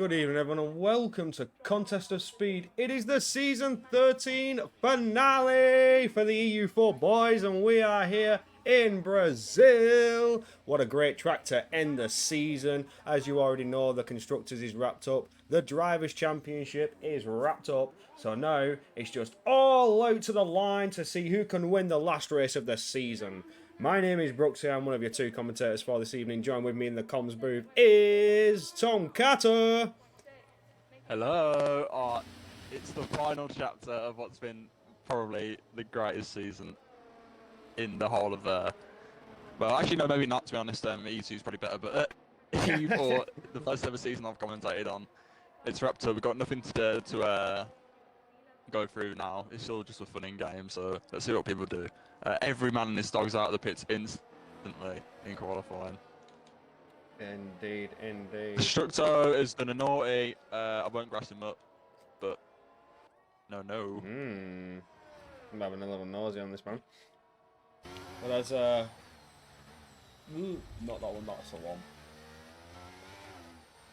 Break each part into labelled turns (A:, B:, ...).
A: Good evening, everyone, and welcome to Contest of Speed. It is the Season 13 finale for the EU4 boys, and we are here in Brazil. What a great track to end the season. As you already know, the Constructors is wrapped up. The Drivers' Championship is wrapped up. So now it's just all out to the line to see who can win the last race of the season. My name is Brooksy, I'm one of your two commentators for this evening. Joined with me in the comms booth is Tom Carter.
B: Hello. It's the final chapter of what's been probably the greatest season in the whole of well, actually, no, maybe not, to be honest. E2 is probably better, but EU4, the first ever season I've commentated on, it's wrapped up. We've got nothing to go through now. It's all just a fun in-game, so let's see what people do. Every man in this dog's out of the pits instantly in qualifying.
A: Indeed.
B: Structo has done a naughty. I won't grass him up, but no.
A: I'm having a little nosy on this man. But there's not that one, that's the one.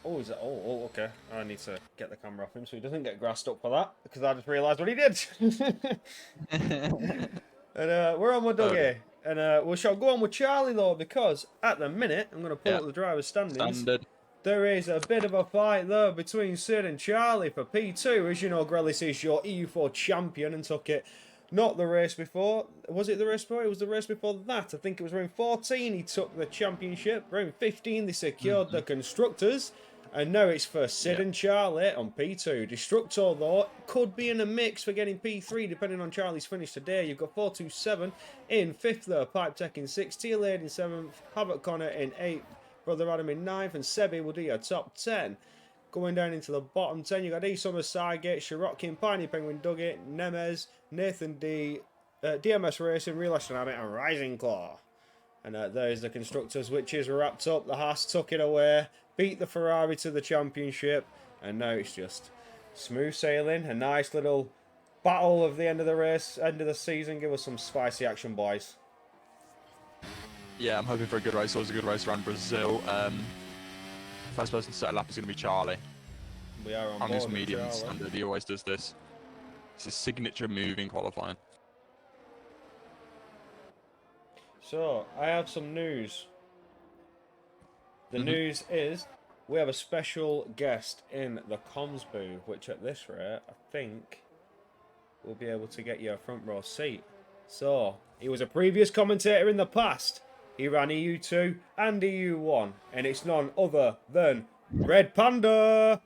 A: Oh, is it? Oh, okay. I need to get the camera off him so he doesn't get grassed up for that, because I just realised what he did. And we're on with Dougie. Okay. And we shall go on with Charlie, though, because at the minute, I'm going to pull up the driver's standings.
B: Standard.
A: There is a bit of a fight, though, between Sid and Charlie for P2. As you know, Grelis is your EU4 champion and took it. Not the race before. Was it the race before? It was the race before that. I think it was round 14 he took the championship. Round 15 they secured the Constructors. And now it's for Sid and Charlie on P2. Destructo, though, could be in a mix for getting P3, depending on Charlie's finish today. You've got 427 in 5th, though. Pipe Tech in 6th. Tealade in 7th. Havoc Connor in 8th. Brother Adam in 9th. And Sebi will do your top 10. Going down into the bottom 10, you've got E Summer, Sygate, Shirotkin, Piney Penguin, Dugget, Nemes, Nathan D, DMS Racing, Real Astronaut, and Rising Claw. And there's the Constructors, which is wrapped up. The Haas took it away, beat the Ferrari to the championship, and now it's just smooth sailing. A nice little battle of the end of the race, end of the season. Give us some spicy action, boys.
B: Yeah, I'm hoping for a good race. Always a good race around Brazil. First person to set a lap is going to be Charlie.
A: We are on
B: his
A: board
B: medium
A: Charlie.
B: standard. He always does this. It's his signature move in qualifying.
A: So, I have some news. The news is we have a special guest in the comms booth, which at this rate, I think, will be able to get you a front row seat. So, he was a previous commentator in the past. He ran EU2 and EU1, and it's none other than Red Panda.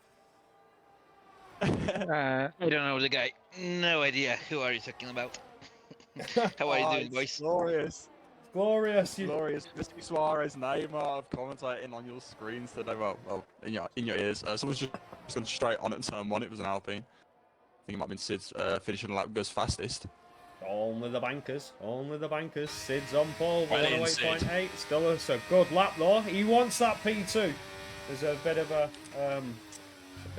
C: I don't know the guy. No idea. Who are you talking about? How are you doing, boys?
B: Glorious.
A: Glorious.
B: Glorious. Mr. Suarez, Neymar, of commentating on your screens today. Well, in your ears. Someone's just gone straight on at turn 1. It was an Alpine. I think it might have been Sid's finishing the lap goes fastest.
A: Only the bankers. Only the bankers. Sid's on pole.
B: Well in,
A: 108.8. Still a good lap though. He wants that P2. There's a bit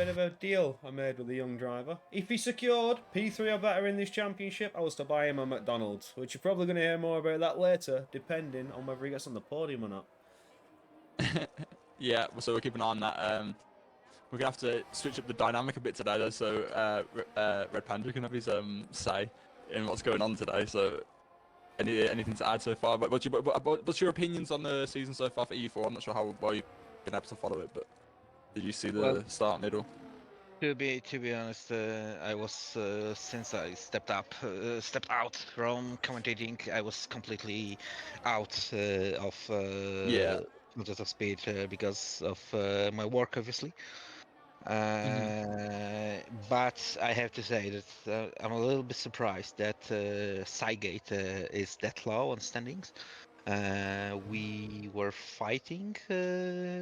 A: of a deal I made with the young driver. If he secured P3 or better in this championship, I was to buy him a McDonald's, which you're probably going to hear more about that later, depending on whether he gets on the podium or not.
B: Yeah, so we'll keep an eye on that. We're going to have to switch up the dynamic a bit today, though, so Red Panda can have his say in what's going on today. So, anything to add so far? But what's your opinions on the season so far for EU4? I'm not sure how well you've been able to follow it, but did you see the start, middle?
C: To be honest, I was since I stepped out from commentating, I was completely out of Contest of Speed because of my work, obviously. But I have to say that I'm a little bit surprised that Sygate is that low on standings. We were fighting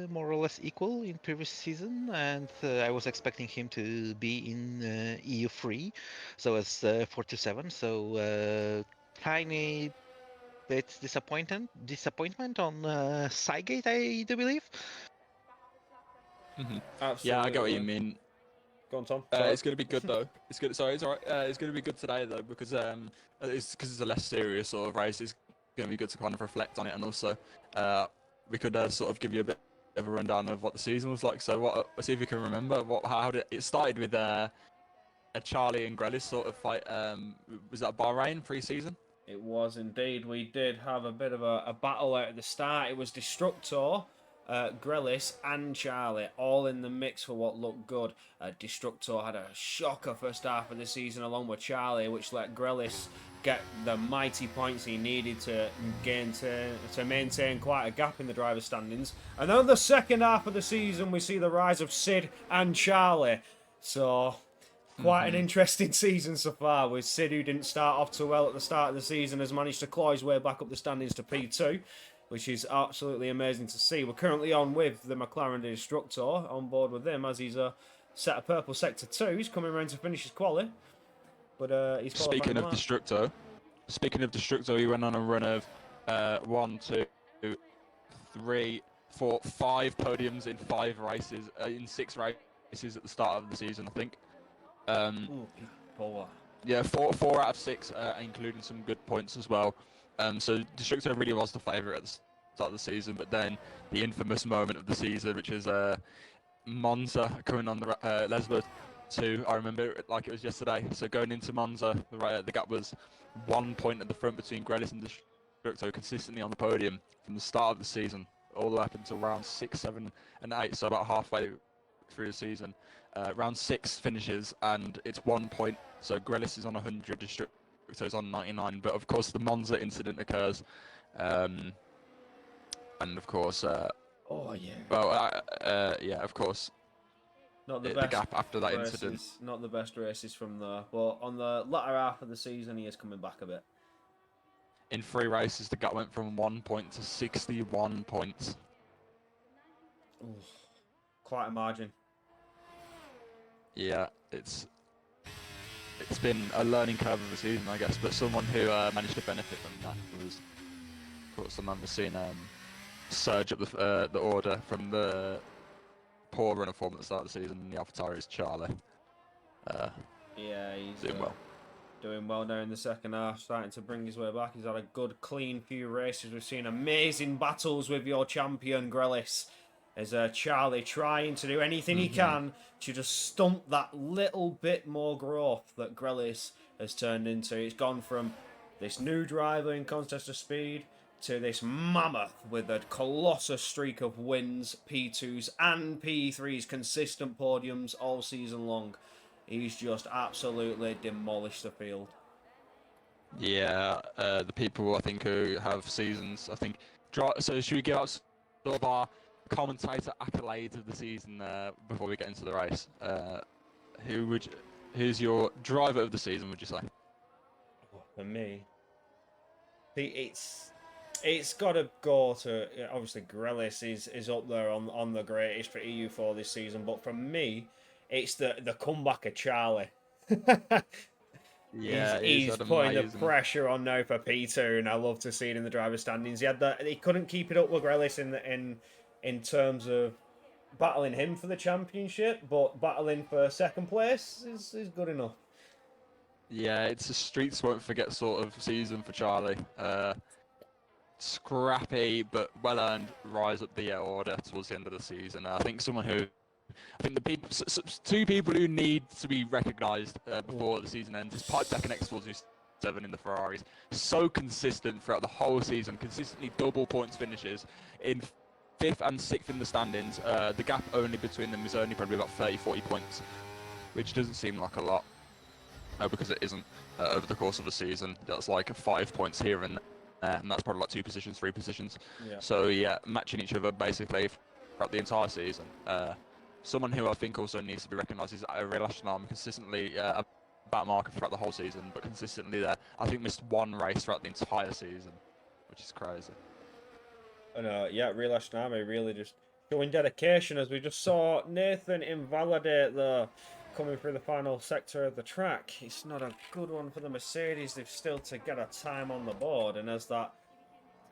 C: more or less equal in previous season, and I was expecting him to be in EU3, so as 4-7. So tiny bit disappointment on Sygate, I do believe.
A: Absolutely.
B: Yeah, I get what you mean.
A: Go on, Tom.
B: It's going to be good though. It's good. Sorry, it's alright. It's going to be good today though because it's a less serious sort of race. It's going to be good to kind of reflect on it, and also we could sort of give you a bit of a rundown of what the season was like. So let's see if you can remember how did it started with a Charlie and Grelis sort of fight. Was that Bahrain pre-season?
A: It was indeed. We did have a bit of a battle out at the start. It was Destructor, Grelis, and Charlie all in the mix for what looked good. Destructor had a shocker first half of the season along with Charlie, which let Grelis get the mighty points he needed to maintain quite a gap in the driver's standings. And then the second half of the season, we see the rise of Sid and Charlie. So quite an interesting season so far, with Sid, who didn't start off too well at the start of the season, has managed to claw his way back up the standings to P2, which is absolutely amazing to see. We're currently on with the McLaren Destructor, on board with him as he's set a purple sector 2. He's coming around to finish his quali. But he's
B: Speaking of Destructor, he went on a run of 1, 2, 3, 4, 5 podiums in 5 races, in 6 races at the start of the season, I think. Yeah, four out of 6, including some good points as well. So Destructor really was the favourite at the start of the season, but then the infamous moment of the season, which is Monza coming on the Leslie 2. I remember it like it was yesterday. So going into Monza, the gap was 1 point at the front between Grelis and Destructor, consistently on the podium from the start of the season all the way up until round 6, 7, and 8. So about halfway through the season. Round 6 finishes and it's 1 point. So Grelis is on 100, Destructor is on 99. But of course the Monza incident occurs, and of course, of course,
A: not the
B: the
A: best
B: gap after that
A: races,
B: incident.
A: not the best races from there. But on the latter half of the season, he is coming back a bit.
B: In 3 races, the gap went from 1 point to 61 points.
A: Ooh, quite a margin.
B: Yeah, it's been a learning curve of the season, I guess. But someone who managed to benefit from that was, of course, someone we've seen surge up the order from the poor run of form at the start of the season. The AlphaTauri is Charlie.
A: Yeah, he's
B: doing well.
A: Doing well now in the second half, starting to bring his way back. He's had a good, clean few races. We've seen amazing battles with your champion, Grelis. As Charlie trying to do anything he can to just stump that little bit more growth that Grelis has turned into. It's gone from this new driver in contest of speed to this mammoth with a colossal streak of wins, P2s and P3s, consistent podiums all season long. He's just absolutely demolished the field.
B: Yeah, the people I think who have seasons, I think. So should we give out sort of our commentator accolades of the season before we get into the race? Who's your driver of the season, would you say?
A: For me, it's got to go to, obviously Grelis is up there on the greatest for EU4 this season, but for me, it's the comeback of Charlie.
B: Yeah,
A: he's putting the pressure on now for P2, and I love to see it in the driver's standings. He couldn't keep it up with Grelis in terms of battling him for the championship, but battling for second place is good enough.
B: Yeah, it's a streets won't forget sort of season for Charlie. Scrappy but well earned rise up the order towards the end of the season. I think two people who need to be recognised before the season ends is Pipe Deck and X427 in the Ferraris. So consistent throughout the whole season, consistently double points finishes in 5th and 6th in the standings. The gap only between them is only probably about 30-40 points, which doesn't seem like a lot because it isn't over the course of the season. That's like 5 points here and there, and that's probably like 2 positions, 3 positions. Yeah. So yeah, matching each other basically throughout the entire season. Someone who I think also needs to be recognised is Relashnam, consistently a back marker throughout the whole season, but consistently there. I think missed 1 race throughout the entire season, which is crazy.
A: And Relashnam really just showing dedication, as we just saw Nathan invalidate coming through the final sector of the track. It's not a good one for the Mercedes. They've still to get a time on the board, and as that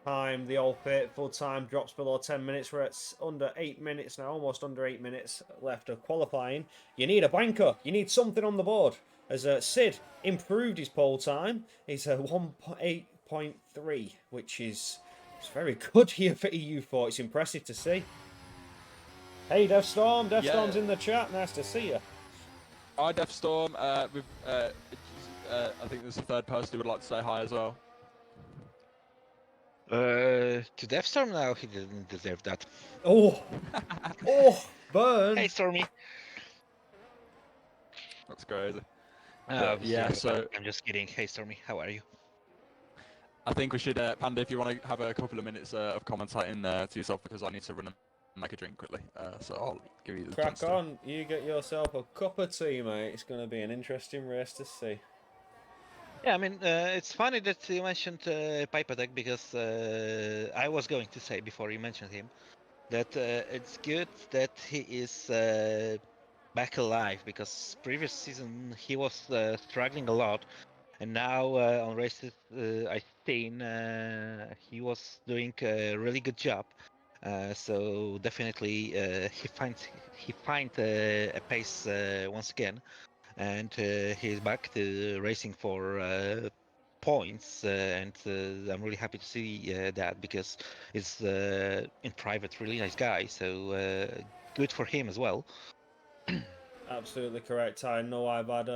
A: time, the old faithful time drops below 10 minutes, where it's under 8 minutes now, almost under 8 minutes left of qualifying. You need a banker. You need something on the board. As Sid improved his pole time, he's a 1:8.3, which is very good here for EU4. It's impressive to see. Hey, Deathstorm. Deathstorm's
B: Yeah.
A: in the chat. Nice to see you.
B: Hi, Deathstorm. I think there's a third person who would like to say hi as well.
C: To Deathstorm now, he didn't deserve that.
A: Oh, oh, burn.
C: Hey, Stormy.
B: That's crazy.
C: Uh,
B: Yeah, so
C: I'm just kidding. Hey, Stormy, how are you?
B: I think we should, Panda, if you want to have a couple of minutes of commentating to yourself, because I need to run and make a drink quickly. So I'll give you the chance
A: Crack
B: to.
A: on. You get yourself a cup of tea, mate. It's going to be an interesting race to see.
C: Yeah, I mean, it's funny that you mentioned Pipe Attack because I was going to say before you mentioned him that it's good that he is back alive because previous season he was struggling a lot, and now on races I've seen he was doing a really good job. So definitely he finds a pace once again, and he's back to racing for points, and I'm really happy to see that because he's in private really nice guy, so good for him as well.
A: Absolutely correct. I know I've had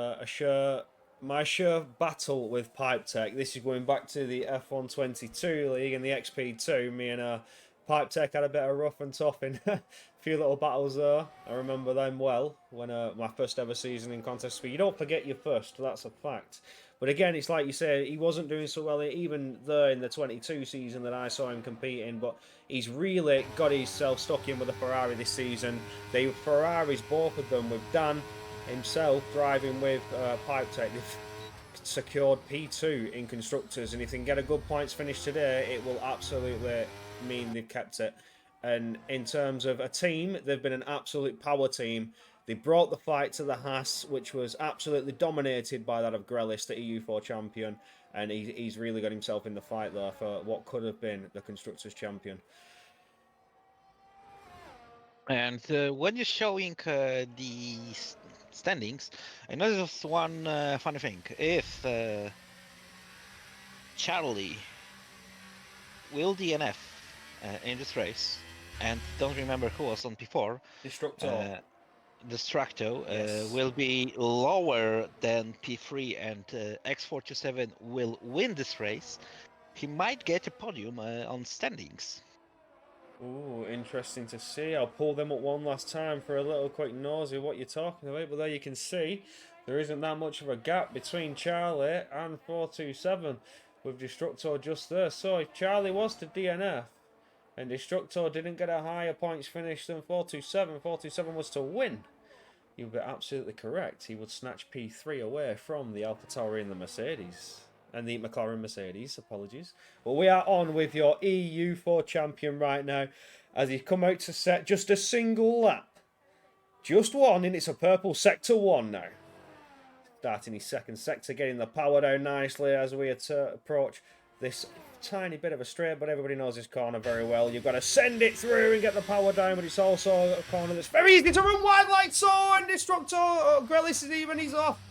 A: my share battle with Pipe Tech. This is going back to the F122 League and the XP2. Me and Pipe Tech had a bit of rough and tough in a few little battles there. I remember them well when my first ever season in contest speed. You don't forget your first, that's a fact. But again, it's like you say, he wasn't doing so well even there in the 22 season that I saw him competing. But he's really got himself stuck in with a Ferrari this season. They were Ferraris, both of them, with Dan himself driving with Pipe Tech. They've secured P2 in constructors, and if they can get a good points finish today, it will absolutely mean they've kept it. And in terms of a team, they've been an absolute power team. They brought the fight to the Haas, which was absolutely dominated by that of Grelis, the EU4 champion, and he's really got himself in the fight there for what could have been the constructors champion.
C: And when you're showing the standings, I noticed one funny thing. If Charlie will DNF in this race, and don't remember who was on before,
A: Destructor.
C: Destructo
A: Yes.
C: will be lower than P3, and X427 will win this race, he might get a podium on standings.
A: Ooh, interesting to see. I'll pull them up one last time for a little quick nosy what you're talking about. But there you can see there isn't that much of a gap between Charlie and 427 with Destructor just there. So if Charlie was to DNF and Destructor didn't get a higher points finish than 427, 427 was to win, you'd be absolutely correct. He would snatch P3 away from the AlphaTauri and the Mercedes. And the McLaren Mercedes, apologies. But we are on with your EU4 champion right now as he's come out to set just a single lap. Just one, and it's a purple sector 1 now. Starting his second sector, getting the power down nicely as we approach this tiny bit of a straight, but everybody knows this corner very well. You've got to send it through and get the power down, but it's also a corner that's very easy to run wide like so, and Destructor, Grelis is even, he's off.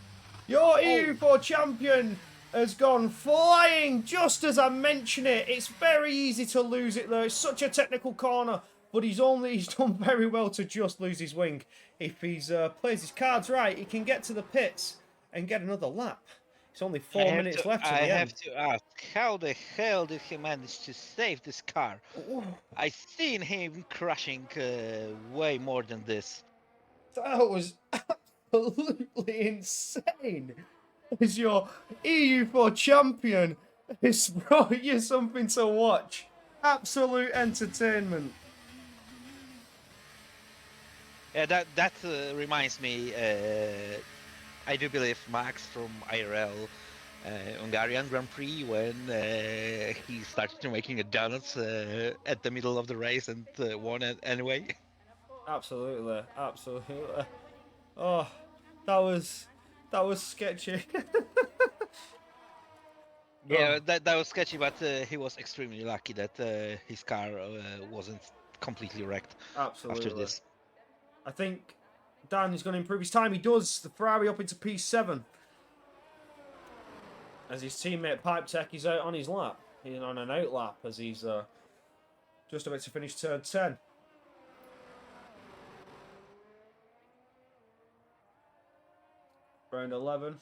A: Your EU4 champion has gone flying just as I mention it. It's very easy to lose it though. It's such a technical corner, but he's done very well to just lose his wing. If he's plays his cards right, he can get to the pits and get another lap. It's only 4 minutes left to the end.
C: I have to ask, how the hell did he manage to save this car?
A: Ooh,
C: I've seen him crashing way more than this.
A: that was absolutely insane. As your EU4 champion has brought you something to watch. Absolute entertainment.
C: Yeah, that reminds me. I do believe Max from IRL Hungarian Grand Prix when he started making a donuts at the middle of the race and won it anyway.
A: Absolutely, absolutely. Oh, that was sketchy.
C: Yeah, that was sketchy, but he was extremely lucky that his car wasn't completely wrecked
A: Absolutely.
C: after this.
A: I think Dan is going to improve his time. He does. The Ferrari up into P7. As his teammate Pipe Tech is out on his lap. He's on an out lap as he's just about to finish turn 10. around 11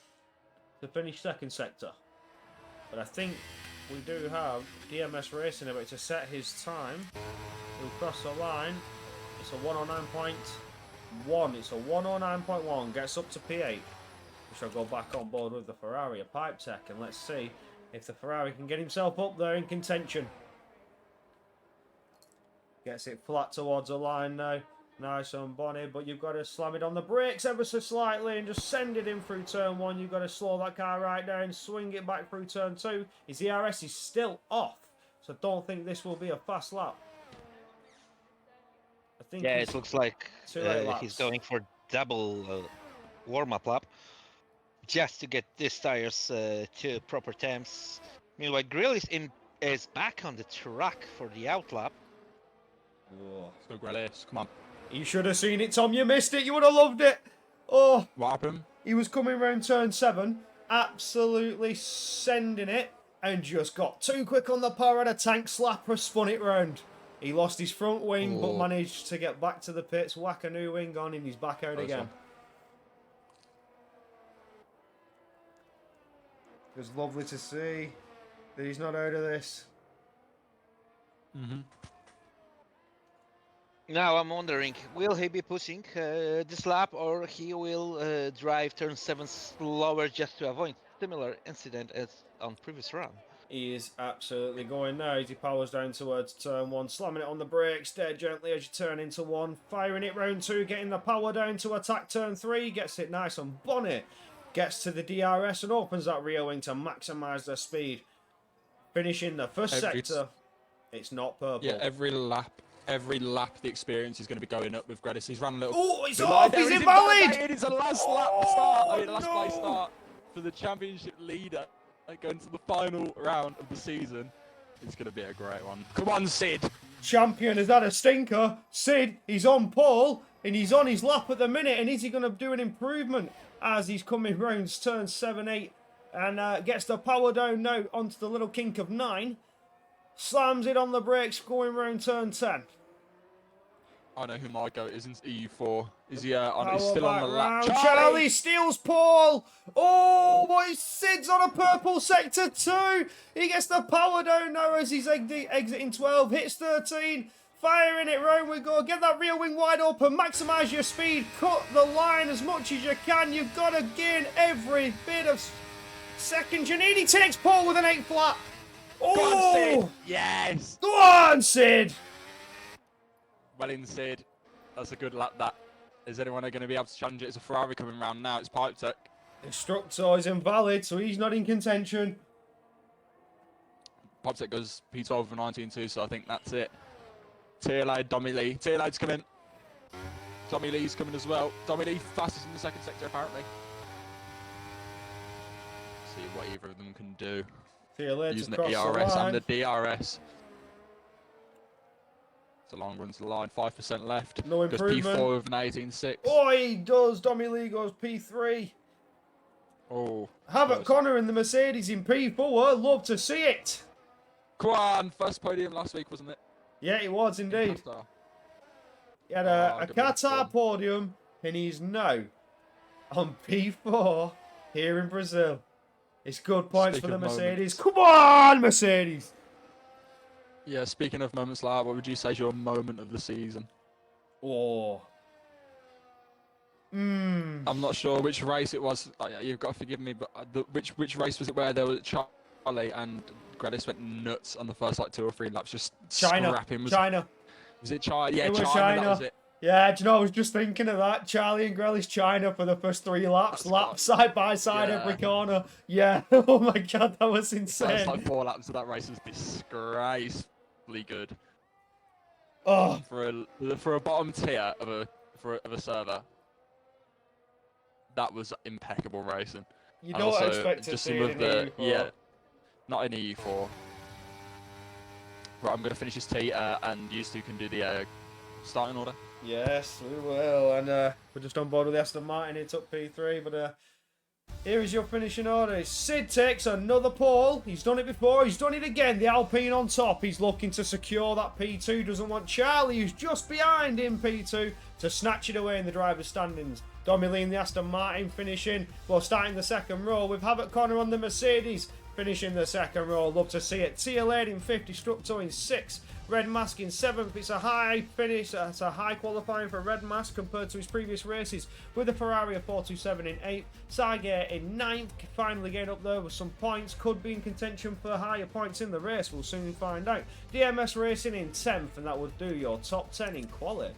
A: to finish second sector. But I think we do have DMS Racing about to set his time. He'll cross the line. It's a 109.1. It's a 109.1. Gets up to P8. We shall go back on board with the Ferrari, a pipe tech, and let's see if the Ferrari can get himself up there in contention. Gets it flat towards the line now. Nice on Bonnie, but you've got to slam it on the brakes ever so slightly and just send it in through turn 1. You've got to slow that car right down, swing it back through turn 2. His ERS is still off, so don't think this will be a fast lap. I think
C: Yeah, it looks like he's
A: laps.
C: going for double warm-up lap just to get these tires to proper temps. Meanwhile, Grill is back on the track for the outlap.
A: Whoa.
B: So Grealish, come on.
A: You should have seen it, Tom. You missed it. You would have loved it. Oh,
B: What happened?
A: he was coming round turn 7, absolutely sending it, and just got too quick on the power of the tank. Slapper spun it round. He lost his front wing, but managed to get back to the pits, whack a new wing on, and he's back out again. It was lovely to see that he's not out of this.
C: Now I'm wondering, will he be pushing this lap, or he will drive turn 7 slower just to avoid similar incident as on previous run?
A: He is absolutely going now as he powers down towards turn 1, slamming it on the brakes dead gently as you turn into 1, firing it round 2, getting the power down to attack turn 3, gets it nice on Bonnet, gets to the DRS and opens that rear wing to maximise their speed. Finishing the first sector, it's not purple.
B: Yeah, every lap the experience is going to be going up with Grealish. He's run a little...
A: Oh, it's off! He's invalid!
B: It's a last lap start. Last place start for the championship leader. Going to the final round of the season. It's going to be a great one. Come on, Sid.
A: Champion has had a stinker. Sid, he's on pole and he's on his lap at the minute. And is he going to do an improvement as he's coming round turn 7, 8 and gets the power down now onto the little kink of 9. Slams it on the brakes going round turn 10.
B: I know who my goat is in EU4. Is he on?
A: Power
B: He's still on the
A: back
B: lap.
A: round. Charlie steals pole. Oh, boy, Sid's on a purple sector 2. He gets the power down now as he's exiting 12. Hits 13. Firing it round we go. Get that rear wing wide open. Maximise your speed. Cut the line as much as you can. You've got to gain every bit of seconds you need. He takes pole with an 8 flat. Oh!
B: Go on, Sid. Yes.
A: Go on, Sid.
B: Well in, Sid. That's a good lap, that. Is anyone going to be able to challenge it? It's a Ferrari coming round now. It's pipe tech.
A: Instructor is invalid, so he's not in contention.
B: Pipe tech goes P12 for 19.2, so I think that's it. Tearlade, Dommy Lee. Tearlade's coming. Dommy Lee's coming as well. Dommy Lee fastest in the second sector, apparently. See what either of them can do.
A: Tearlade
B: Using
A: across
B: the
A: the
B: ERS
A: line.
B: and the DRS. It's a long run to the line. 5% left.
A: No
B: Goes
A: improvement.
B: P4 with an 18.6.
A: Oh, he does. Dommy Lee goes P3.
B: Oh.
A: Havoc
B: close.
A: Connor in the Mercedes in P4. Love to see it.
B: Come on. First podium last week, wasn't it?
A: Yeah, it was indeed.
B: Qatar.
A: He had a
B: double
A: Qatar
B: fun.
A: podium, and he's now on P4 here in Brazil. It's good points
B: Speak
A: for the
B: of
A: Mercedes. Come on, Mercedes.
B: Yeah, speaking of moments like that, what would you say is your moment of the season?
A: Oh.
B: I'm not sure which race it was. Yeah, you've got to forgive me, but which race was it where there was Charlie and Grealish went nuts on the first like 2 or 3 laps, just scrapping?
A: China.
B: Was it China? Yeah,
A: It was
B: China. That was it.
A: Yeah, do you know, I was just thinking of that. Charlie and Grealish China for the first 3 laps. Laps side by side
B: Yeah.
A: every corner. Yeah. Oh my God, that was insane.
B: First like 4 laps of that race was disgracefully good.
A: Oh,
B: For a bottom tier of a server, that was impeccable racing.
A: you
B: And
A: don't
B: also,
A: expect to
B: just
A: see
B: some
A: it
B: of
A: in
B: the
A: EU4.
B: yeah, not in EU4. Right, I'm going to finish this tee, and you two can do the starting order.
A: Yes, we will. And we're just on board with the Aston Martin. It's up P3, but here is your finishing order. Sid takes another pole. He's done it before. He's done it again. The Alpine on top. He's looking to secure that P2. Doesn't want Charlie, who's just behind in P2, to snatch it away in the driver's standings. Domi Lee in the Aston Martin finishing, well, starting the second row with Havoc Connor on the Mercedes finishing the second row. Love to see it. Tia Lane in 5th, Destructo in 6th, Red Mask in 7th. It's a high finish, it's a high qualifying for Red Mask compared to his previous races, with a Ferrari of 427 in 8th, Sager in 9th, finally getting up there with some points, could be in contention for higher points in the race, we'll soon find out. DMS Racing in 10th, and that would do your top 10 in quali.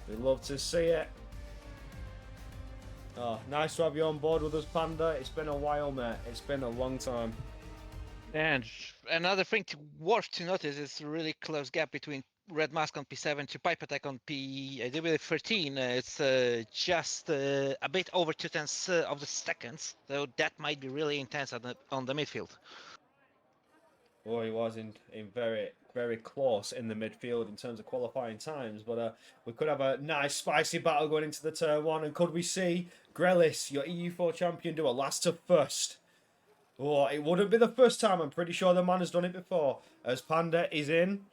A: We'd love to see it. Oh, nice to have you on board with us, Panda. It's been a while, mate. It's been a long time.
C: And another thing worth to notice is a really close gap between Red Mask on P7 to Pipe Attack on P13. It's just a bit over 2/10 of the seconds, so that might be really intense on the midfield.
A: Oh, he was in very, very close in the midfield in terms of qualifying times. But we could have a nice, spicy battle going into the turn 1. And could we see Grelis, your EU4 champion, do a last to first? Oh, it wouldn't be the first time. I'm pretty sure the man has done it before. As Panda is in.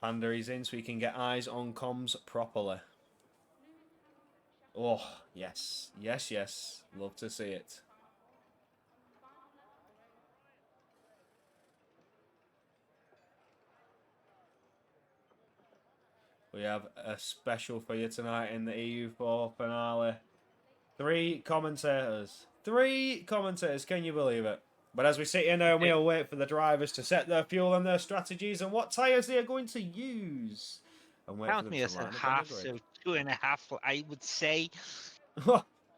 A: Panda is in so he can get eyes on comms properly. Oh, yes. Yes, yes. Love to see it. We have a special for you tonight in the EU4 finale. 3 commentators. 3 commentators, can you believe it? But as we sit here now, we'll wait for the drivers to set their fuel and their strategies and what tyres they are going to use. And wait
C: Count me as a half, so 2.5, I would say.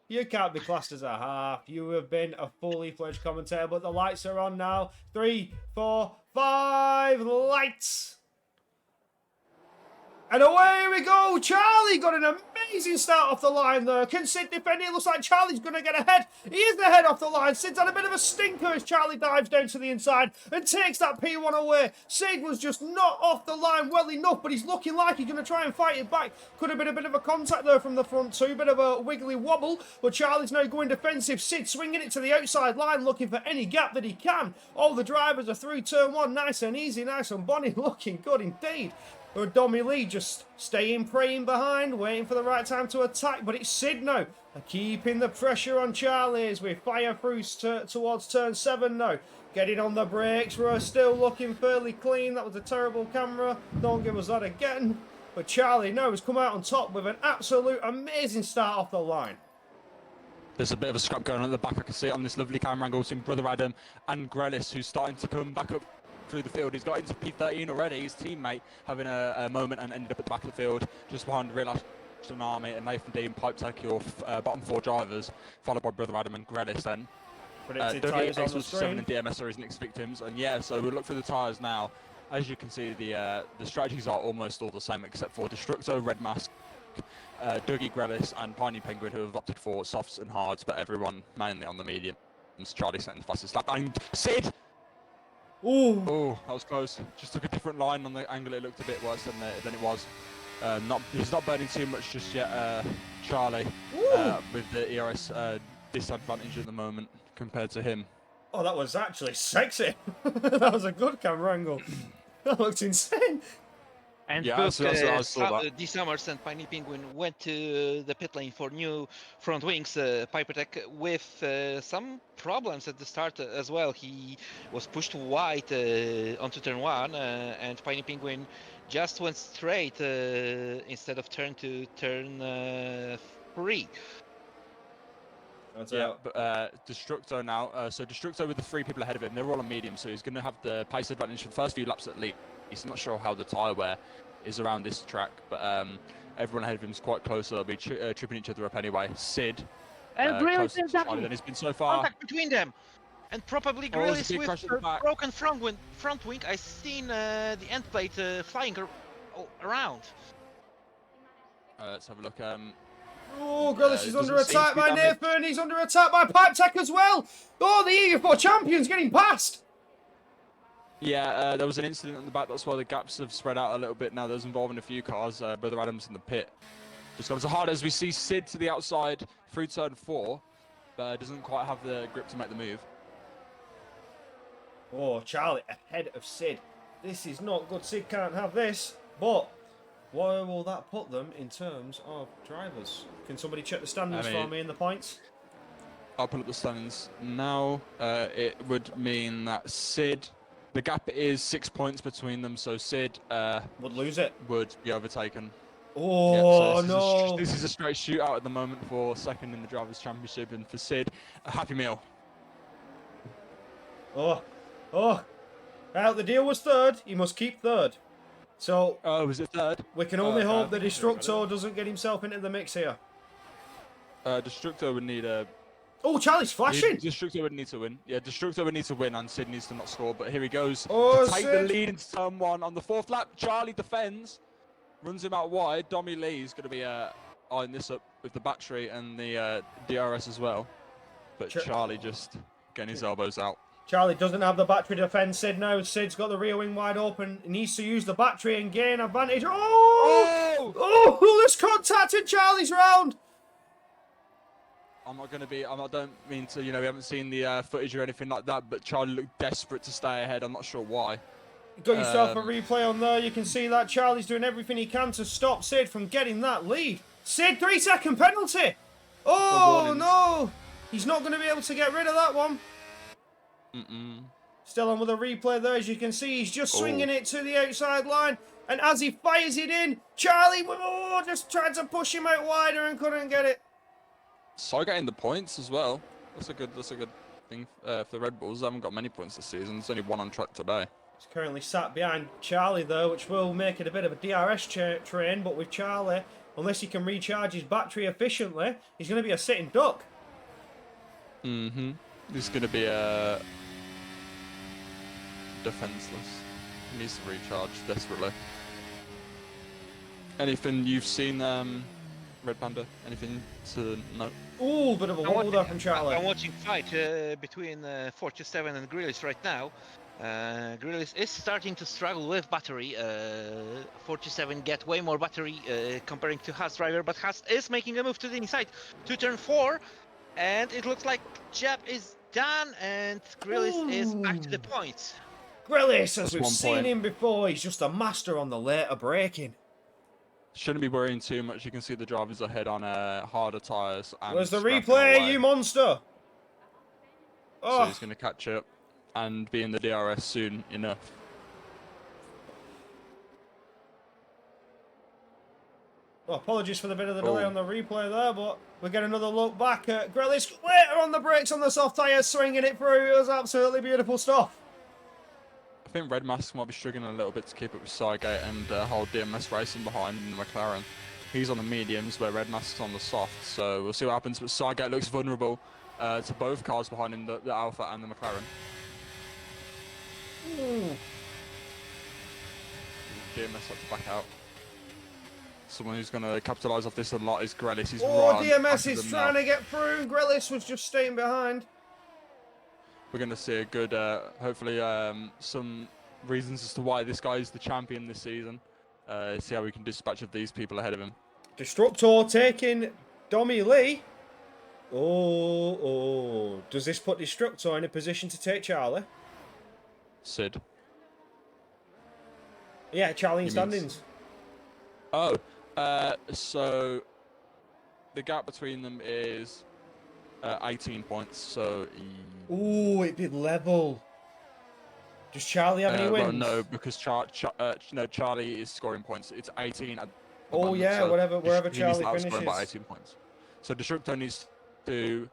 A: You can't be classed as a half. You have been a fully fledged commentator, but the lights are on now. 3, 4, 5, lights! And away we go! Charlie got an amazing start off the line there. Can Sid defend it? It looks like Charlie's going to get ahead. He is ahead off the line. Sid's had a bit of a stinker as Charlie dives down to the inside and takes that P1 away. Sid was just not off the line well enough, but he's looking like he's going to try and fight it back. Could have been a bit of a contact there from the front too. Bit of a wiggly wobble, but Charlie's now going defensive. Sid swinging it to the outside line, looking for any gap that he can. All the drivers are through turn 1. Nice and easy, nice and bonny. Looking good indeed. Or Domi Lee just staying, praying behind, waiting for the right time to attack. But it's Sid now, keeping the pressure on Charlie as we fire through towards turn 7 now. Getting on the brakes, we're still looking fairly clean. That was a terrible camera. Don't give us that again. But Charlie now has come out on top with an absolute amazing start off the line.
B: There's a bit of a scrap going on at the back. I can see it on this lovely camera angle between Brother Adam and Grelis, who's starting to come back up through the field. He's got into P13 already. His teammate having a moment and ended up at the back of the field, just behind Real Ashton Army and Nathan Dean, Pipe Tech, your bottom 4 drivers, followed by Brother Adam and Grelis then. Dougie Ace was 7 in DMS series next victims, and yeah, so we'll look through the tyres now. As you can see, the strategies are almost all the same except for Destructo, Red Mask, Dougie, Grelis and Piney Penguin, who have opted for softs and hards, but everyone mainly on the mediums. Charlie setting the fastest lap, and Sid!
A: Ooh.
B: Oh, that was close. Just took a different line on the angle. It looked a bit worse than it was. He's not burning too much just yet, Charlie, with the ERS disadvantage at the moment compared to him.
A: Oh, that was actually sexy. That was a good camera angle. That looked insane.
C: And
B: yeah,
C: both
B: D.
C: Summers and Piney Penguin went to the pit lane for new front wings. Piper Tech with some problems at the start as well. He was pushed wide onto turn 1, and Piney Penguin just went straight instead of turn to turn 3.
B: Yeah, but Destructo now. So Destructo with the 3 people ahead of him, they're all on medium, so he's going to have the pace advantage for the first few laps at least. He's not sure how the tyre wear is around this track, but everyone ahead of him is quite close, so they'll be tripping each other up anyway. Sid, closer to Charlie than he's been so far.
C: Contact between them, and probably Grelis with a broken front wing. I seen the end plate flying around.
B: Let's have a look.
A: Oh, Grelis is under attack by Nathan. He's under attack by Pipe Tech as well. Oh, the EU4 champion's getting past.
B: Yeah, there was an incident on the back. That's why the gaps have spread out a little bit now. There's involving a few cars. Brother Adams in the pit. Just gone so hard as we see Sid to the outside through turn 4, but doesn't quite have the grip to make the move.
A: Oh, Charlie ahead of Sid. This is not good. Sid can't have this. But Where will that put them in terms of drivers? Can somebody check the standings
B: I
A: for
B: mean-
A: me in the points?
B: I'll pull up the standings now. It would mean that Sid, the gap is 6 points between them, so Sid
A: Would lose it.
B: would be overtaken.
A: Oh,
B: Yeah, so
A: no.
B: this is a straight shootout at the moment for second in the Drivers' Championship, and for Sid, a happy meal.
A: Oh. Well, the deal was third. He must keep third. So,
B: Oh, was it third?
A: we can only
B: Okay, I
A: hope the
B: think he's already got
A: Destructor doesn't get himself into the mix here.
B: Destructor would need a.
A: Oh, Charlie's flashing.
B: Destructor would need to win. Yeah, Destructor would need to win, and Sid needs to not score. But here he goes
A: Oh,
B: to take the
A: Sid.
B: lead into turn one on the fourth lap. Charlie defends, runs him out wide. Dommy Lee is going to be eyeing this up with the battery and the DRS as well. But Charlie just getting his elbows out.
A: Charlie doesn't have the battery to defend Sid now. Sid's got the rear wing wide open. He needs to use the battery and gain advantage. Oh, there's contact in Charlie's round.
B: I'm not going to be. I don't mean to. We haven't seen the footage or anything like that. But Charlie looked desperate to stay ahead. I'm not sure why.
A: You got yourself a replay on there. You can see that Charlie's doing everything he can to stop Sid from getting that lead. Sid, 3-second penalty. Oh no, he's not going to be able to get rid of that one. Still on with a replay there. As you can see, he's just swinging it to the outside line. And as he fires it in, Charlie just tried to push him out wider and couldn't get it.
B: So getting the points as well. That's a good thing for the Red Bulls. They haven't got many points this season. There's only one on track today.
A: He's currently sat behind Charlie though, which will make it a bit of a DRS train. But with Charlie, unless he can recharge his battery efficiently, he's going to be a sitting duck.
B: This is going to be a defenseless. He needs to recharge desperately. Anything you've seen, Red Panda? Anything to note?
A: Ooh, bit of a wobble there from Charlie.
C: I'm watching fight between 47 and Grillis right now. Grillis is starting to struggle with battery. 47 get way more battery comparing to Haas driver, but Haas is making a move to the inside to turn 4, and it looks like Jab is done, and Grillis is back to the points.
A: Grillis, as we've
B: 1
A: seen
B: point.
A: him before, he's just a master on the later braking.
B: Shouldn't be worrying too much. You can see the drivers ahead on harder tyres.
A: Where's the replay, you monster?
B: So he's going to catch up and be in the DRS soon enough.
A: Well, apologies for the bit of the delay on the replay there, but we get another look back at Grillis later on the brakes on the soft tyres, swinging it through. It was absolutely beautiful stuff.
B: I think Red Mask might be struggling a little bit to keep up with Cygate and hold DMS Racing behind in the McLaren. He's on the mediums where Red Mask's on the soft, so we'll see what happens. But Cygate looks vulnerable to both cars behind him, the Alpha and the McLaren. DMS had to back out. Someone who's going to capitalise off this a lot is Grillis. He's
A: DMS is trying to get through. Grillis was just staying behind.
B: We're going to see a good, hopefully, some reasons as to why this guy is the champion this season. See how we can dispatch of these people ahead of him.
A: Destructor taking Dommy Lee. Does this put Destructor in a position to take Charlie?
B: Sid.
A: Yeah, Charlie in standings.
B: So the gap between them is 18 points, so...
A: it'd be level. Does Charlie have any wins?
B: Well, no, because Charlie is scoring points. It's 18 at the
A: Oh
B: moment,
A: yeah,
B: so
A: wherever
B: he needs
A: Charlie
B: to outscore him by
A: finishes.
B: 18 points. So Destructo needs to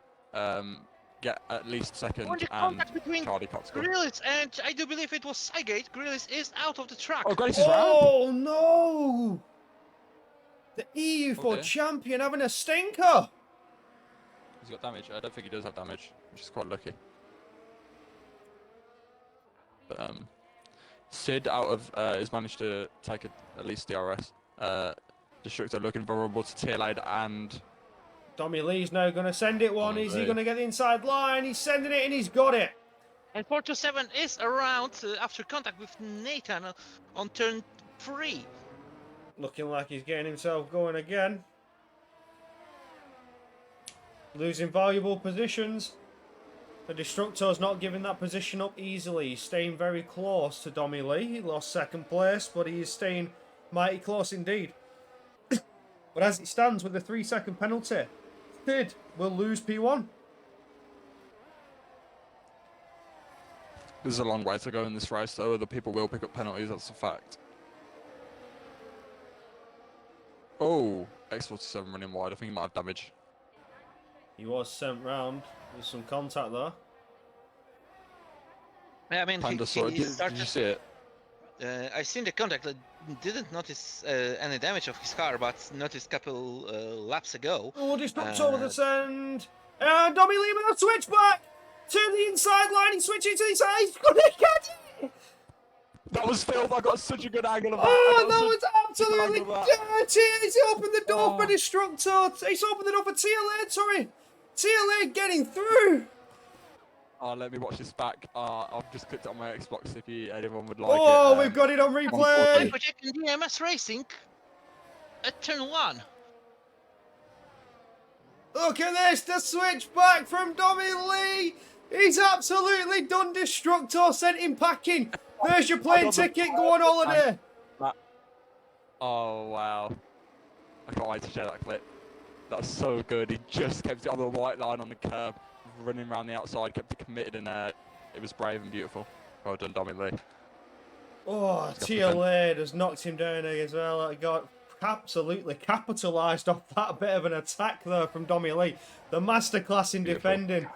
B: get at least second, and
C: Contact between
B: Charlie can't score.
C: Grillis and I do believe it was Cygate. Grillis is out of the track.
B: Oh, Grillis is round!
A: Oh no! The EU4 champion having a stinker!
B: He's got damage. I don't think he does have damage, which is quite lucky. But Sid out of has managed to take at least DRS. Destructor looking vulnerable to tail aid, and
A: Dommy Lee's now going to send it one. Is he
B: Lee.
A: going to get the inside line? He's sending it and he's got it.
C: And 427 is around after contact with Nathan on turn 3.
A: Looking like he's getting himself going again. Losing valuable positions. The Destructor's not giving that position up easily. He's staying very close to Dommy Lee. He lost second place, but he is staying Mighty close indeed. But as it stands with the 3-second penalty, Sid will lose P1.
B: There's a long way to go in this race, though. Other people will pick up penalties, that's a fact. Oh, X47 running wide. I think he might have damage.
A: He was sent round. There's some contact there.
C: Yeah, I mean,
B: Panda
C: he
B: saw it. Did
C: started.
B: you see it?
C: I seen the contact. I didn't notice any damage of his car, but noticed a couple laps ago.
A: Oh, disrupt over the send. And Dommy Lee with a switch back to the inside line. He's switching to the inside. He's going to catch it.
B: That was filth. I got such a good angle of that.
A: Oh, that was absolutely dirty. He's opened the door for Destructor. He's opened the door for TLA, sorry. TLA getting through.
B: Oh, let me watch this back. I've just clicked it on my Xbox if anyone would like it.
A: Oh, we've got it on replay.
C: Projecting DMS Racing at turn 1.
A: Look at this, the switch back from Dommy Lee. He's absolutely done Destructor, sent him packing. There's your plane ticket, go on holiday.
B: Oh, wow. I can't wait to share that clip. That's so good. He just kept it on the white line on the curb, running around the outside, kept it committed, and it was brave and beautiful. Well done, Dommy Lee.
A: Oh, TLA has knocked him down as well. I got absolutely capitalised off that bit of an attack there from Dommy Lee. The masterclass in defending.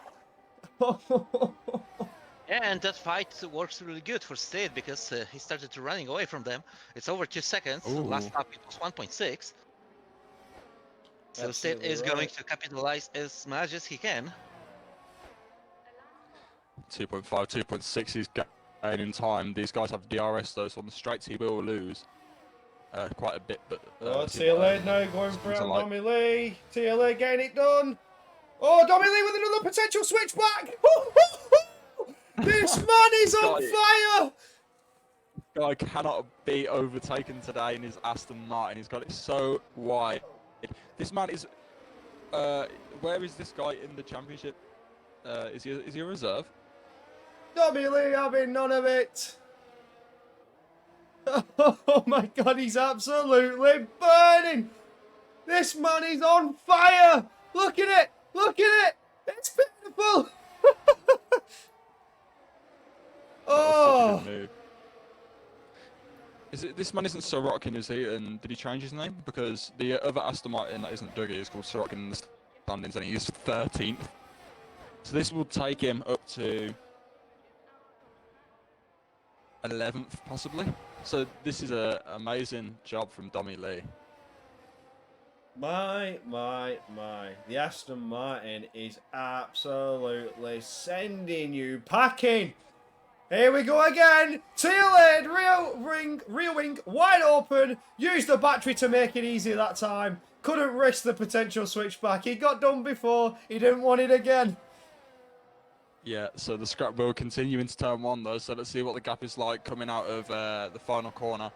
C: Yeah, and that fight works really good for Sid because he started running away from them. It's over 2 seconds.
B: Ooh.
C: Last lap it was 1.6. So Sid is going to capitalize as much as he can.
B: 2.5, 2.6 he's gaining time. These guys have DRS though, so on the straights he will lose quite a bit. But
A: TLA now going for it on Dommy Lee. TLA getting it done. Oh, Dommy Lee with another potential switchback. This man is on fire.
B: Guy cannot be overtaken today in his Aston Martin. He's got it so wide. This man is. Where is this guy in the championship? Is he a reserve?
A: Dommy Lee having none of it. Oh my God, he's absolutely burning. This man is on fire. Look at it. Look at it. It's beautiful. Oh.
B: Is it this man isn't Sorokin, is he? And did he change his name? Because the other Aston Martin that isn't Dougie is called Sorokin in the standings, and he's 13th. So this will take him up to 11th, possibly. So this is an amazing job from Dommy Lee.
A: My. The Aston Martin is absolutely sending you packing. Here we go again. TLA, rear wing, wide open. Used the battery to make it easy that time. Couldn't risk the potential switchback. He got done before. He didn't want it again.
B: Yeah, so the scrap will continue into turn 1 though, so let's see what the gap is like coming out of the final corner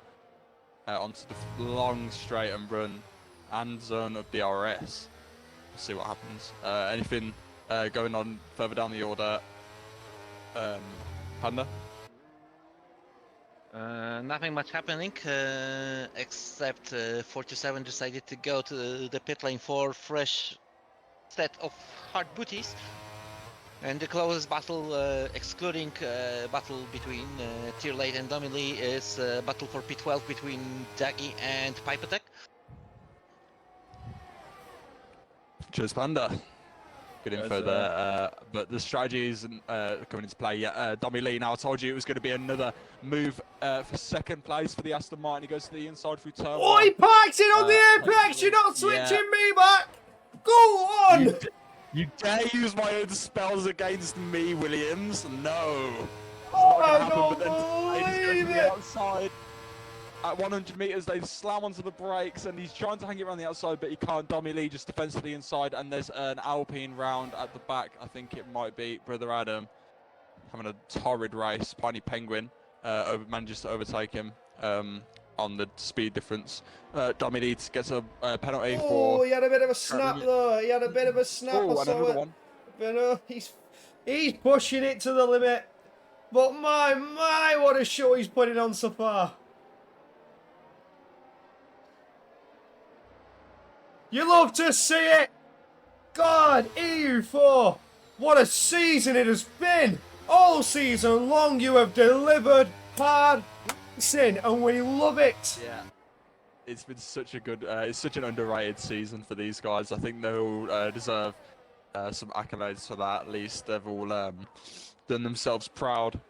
B: onto the long straight and run and zone of DRS. Let's see what happens. Anything going on further down the order? Panda?
C: Nothing much happening, except 47 decided to go to the pit lane for fresh set of hard booties. And the closest battle, excluding battle between Tier Late and Dommy Lee, is battle for P12 between Daggy and Pipe Attack.
B: Cheers, Panda. Good info there. But the strategy isn't coming into play yet. Dommy Lee, now I told you it was going to be another move for second place for the Aston Martin. He goes to the inside through turn 1.
A: Oh, he parks it on the apex. You're not switching me back. Go on.
B: You dare use my own spells against me, Williams? No. It's
A: Oh,
B: not
A: I
B: going to happen, but then he's going
A: believe
B: to
A: it.
B: the outside. At 100 metres, they slam onto the brakes, and he's trying to hang it around the outside, but he can't. Dommy Lee just defensively inside, and there's an Alpine round at the back. I think it might be Brother Adam having a torrid race. Piney Penguin manages to overtake him on the speed difference. Dommy Lee gets a penalty for...
A: Oh, he had a bit of a snap though. He had a bit of a snap.
B: Oh, and another one.
A: But he's pushing it to the limit. But my, what a show he's putting on so far. You love to see it. God, EU4, what a season it has been. All season long you have delivered hard sin, and we love it.
B: Yeah. It's been such a good, it's such an underrated season for these guys. I think they all deserve some accolades for that. At least they've all done themselves proud.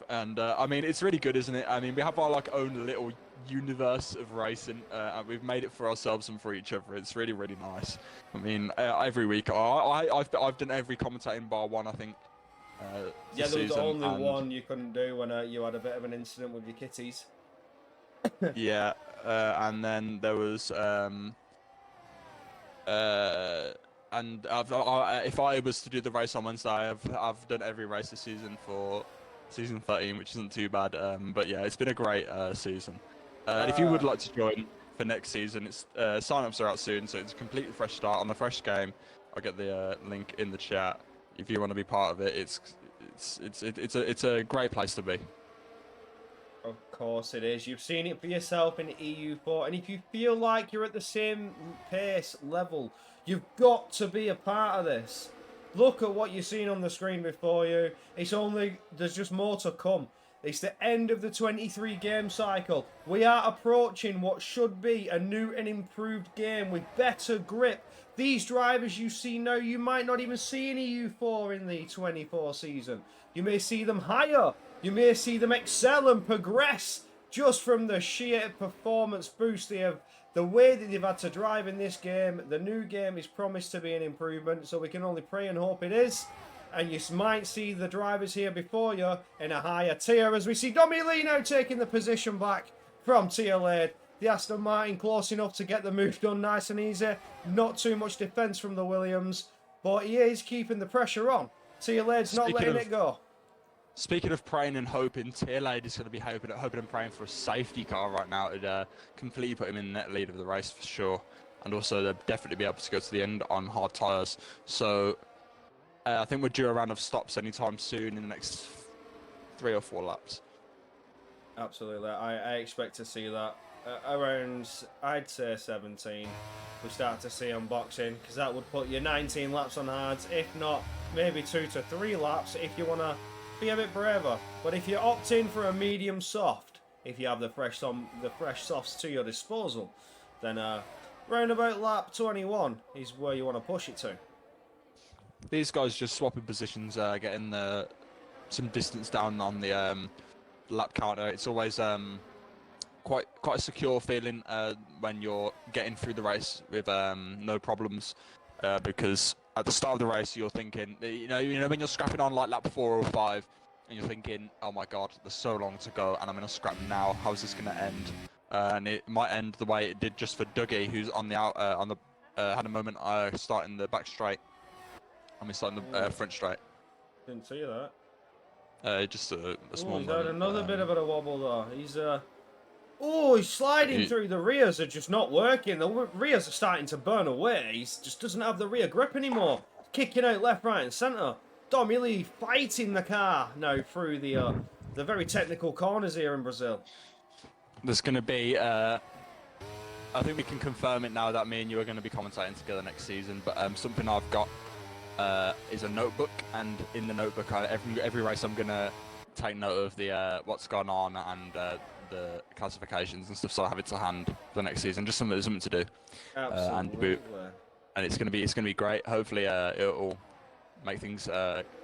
B: And I mean, it's really good, isn't it? I mean, we have our like own little universe of racing, and we've made it for ourselves and for each other. It's really, really nice. I mean, every week, I've done every commentating bar one, I think.
A: Yeah, there was
B: season,
A: only
B: and
A: one you couldn't do when you had a bit of an incident with your kitties.
B: yeah, and then there was and if I was to do the race on Wednesday, I've done every race this season for season 13, which isn't too bad. But yeah, it's been a great season. And if you would like to join for next season, it's sign-ups are out soon, so it's a completely fresh start on a fresh game. I'll get the link in the chat if you want to be part of it. It's a great place to be.
A: Of course it is. You've seen it for yourself in EU4, and if you feel like you're at the same pace level, you've got to be a part of this. Look at what you're seeing on the screen before you. There's just more to come. It's the end of the 23 game cycle. We are approaching what should be a new and improved game with better grip. These drivers you see now, you might not even see in EU4 in the 24 season. You may see them higher. You may see them excel and progress just from the sheer performance boost they have. The way that they've had to drive in this game, the new game is promised to be an improvement, so we can only pray and hope it is. And you might see the drivers here before you in a higher tier, as we see Domi now taking the position back from tier lead. The Aston Martin close enough to get the move done nice and easy. Not too much defence from the Williams, but he is keeping the pressure on. Tier lead's not letting it go.
B: Speaking of praying and hoping, tier lead is going to be hoping and praying for a safety car right now to completely put him in net lead of the race for sure. And also they'll definitely be able to go to the end on hard tyres. So I think we're due a round of stops anytime soon in the next 3 or 4 laps.
A: Absolutely, I expect to see that around, I'd say 17. We start to see unboxing, because that would put you 19 laps on hards. If not, maybe 2 to 3 laps if you want to be a bit braver. But if you opt in for a medium soft, if you have the fresh softs to your disposal, then round about lap 21 is where you want to push it to.
B: These guys just swapping positions, getting some distance down on the lap counter. It's always quite a secure feeling when you're getting through the race with no problems, because at the start of the race you're thinking, you know when you're scrapping on like lap 4 or 5, and you're thinking, oh my god, there's so long to go, and I'm gonna scrap now. How's this gonna end? And it might end the way it did just for Dougie, who's on the had a moment starting the back straight. I mean, starting the front straight.
A: Didn't see that.
B: Just a small
A: He's
B: moment.
A: had another bit of a wobble though. He's sliding through. The rears are just not working. The rears are starting to burn away. He just doesn't have the rear grip anymore. Kicking out left, right, and centre. Domily fighting the car now through the very technical corners here in Brazil.
B: There's going to be, I think we can confirm it now that me and you are going to be commentating together next season. But something I've got is a notebook, and in the notebook, every race I'm going to take note of the what's gone on and the classifications and stuff, so I have it to hand for the next season. Just something to do.
A: Absolutely.
B: And it's going to be great. Hopefully, it'll make things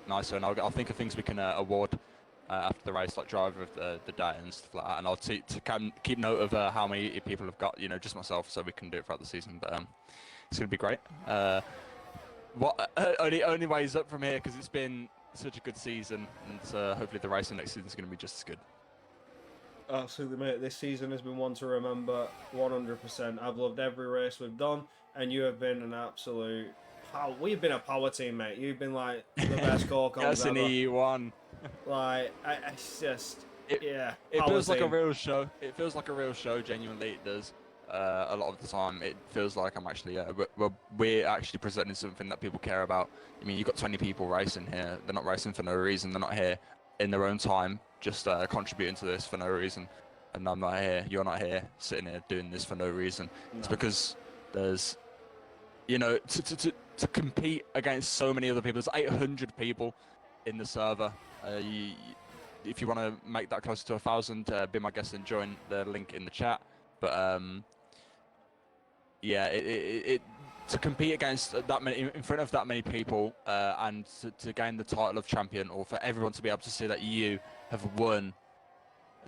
B: nicer, and I'll think of things we can award after the race, like driver of the day and stuff like that. And I'll keep note of how many people have got, just myself, so we can do it throughout the season. But it's going to be great. Only ways up from here, because it's been such a good season, and hopefully the racing next season is going to be just as good.
A: Absolutely, mate. This season has been one to remember 100%. I've loved every race we've done, and you have been an absolute power. We've been a power team, mate. You've been like the best core comms
B: Yes, in EU1.
A: Like, it's just, yeah.
B: It feels like a
A: team.
B: real show. It feels like a real show. Genuinely, it does. A lot of the time, it feels like I'm actually, we're actually presenting something that people care about. I mean, you've got 20 people racing here. They're not racing for no reason. They're not here in their own time, just contributing to this for no reason. And I'm not here. You're not here, sitting here doing this for no reason. No. It's because there's you know, to compete against so many other people. There's 800 people in the server. If you want to make that closer to 1,000, be my guest and join the link in the chat. But yeah, it to compete against that many, in front of that many people, and to gain the title of champion, or for everyone to be able to see that you have won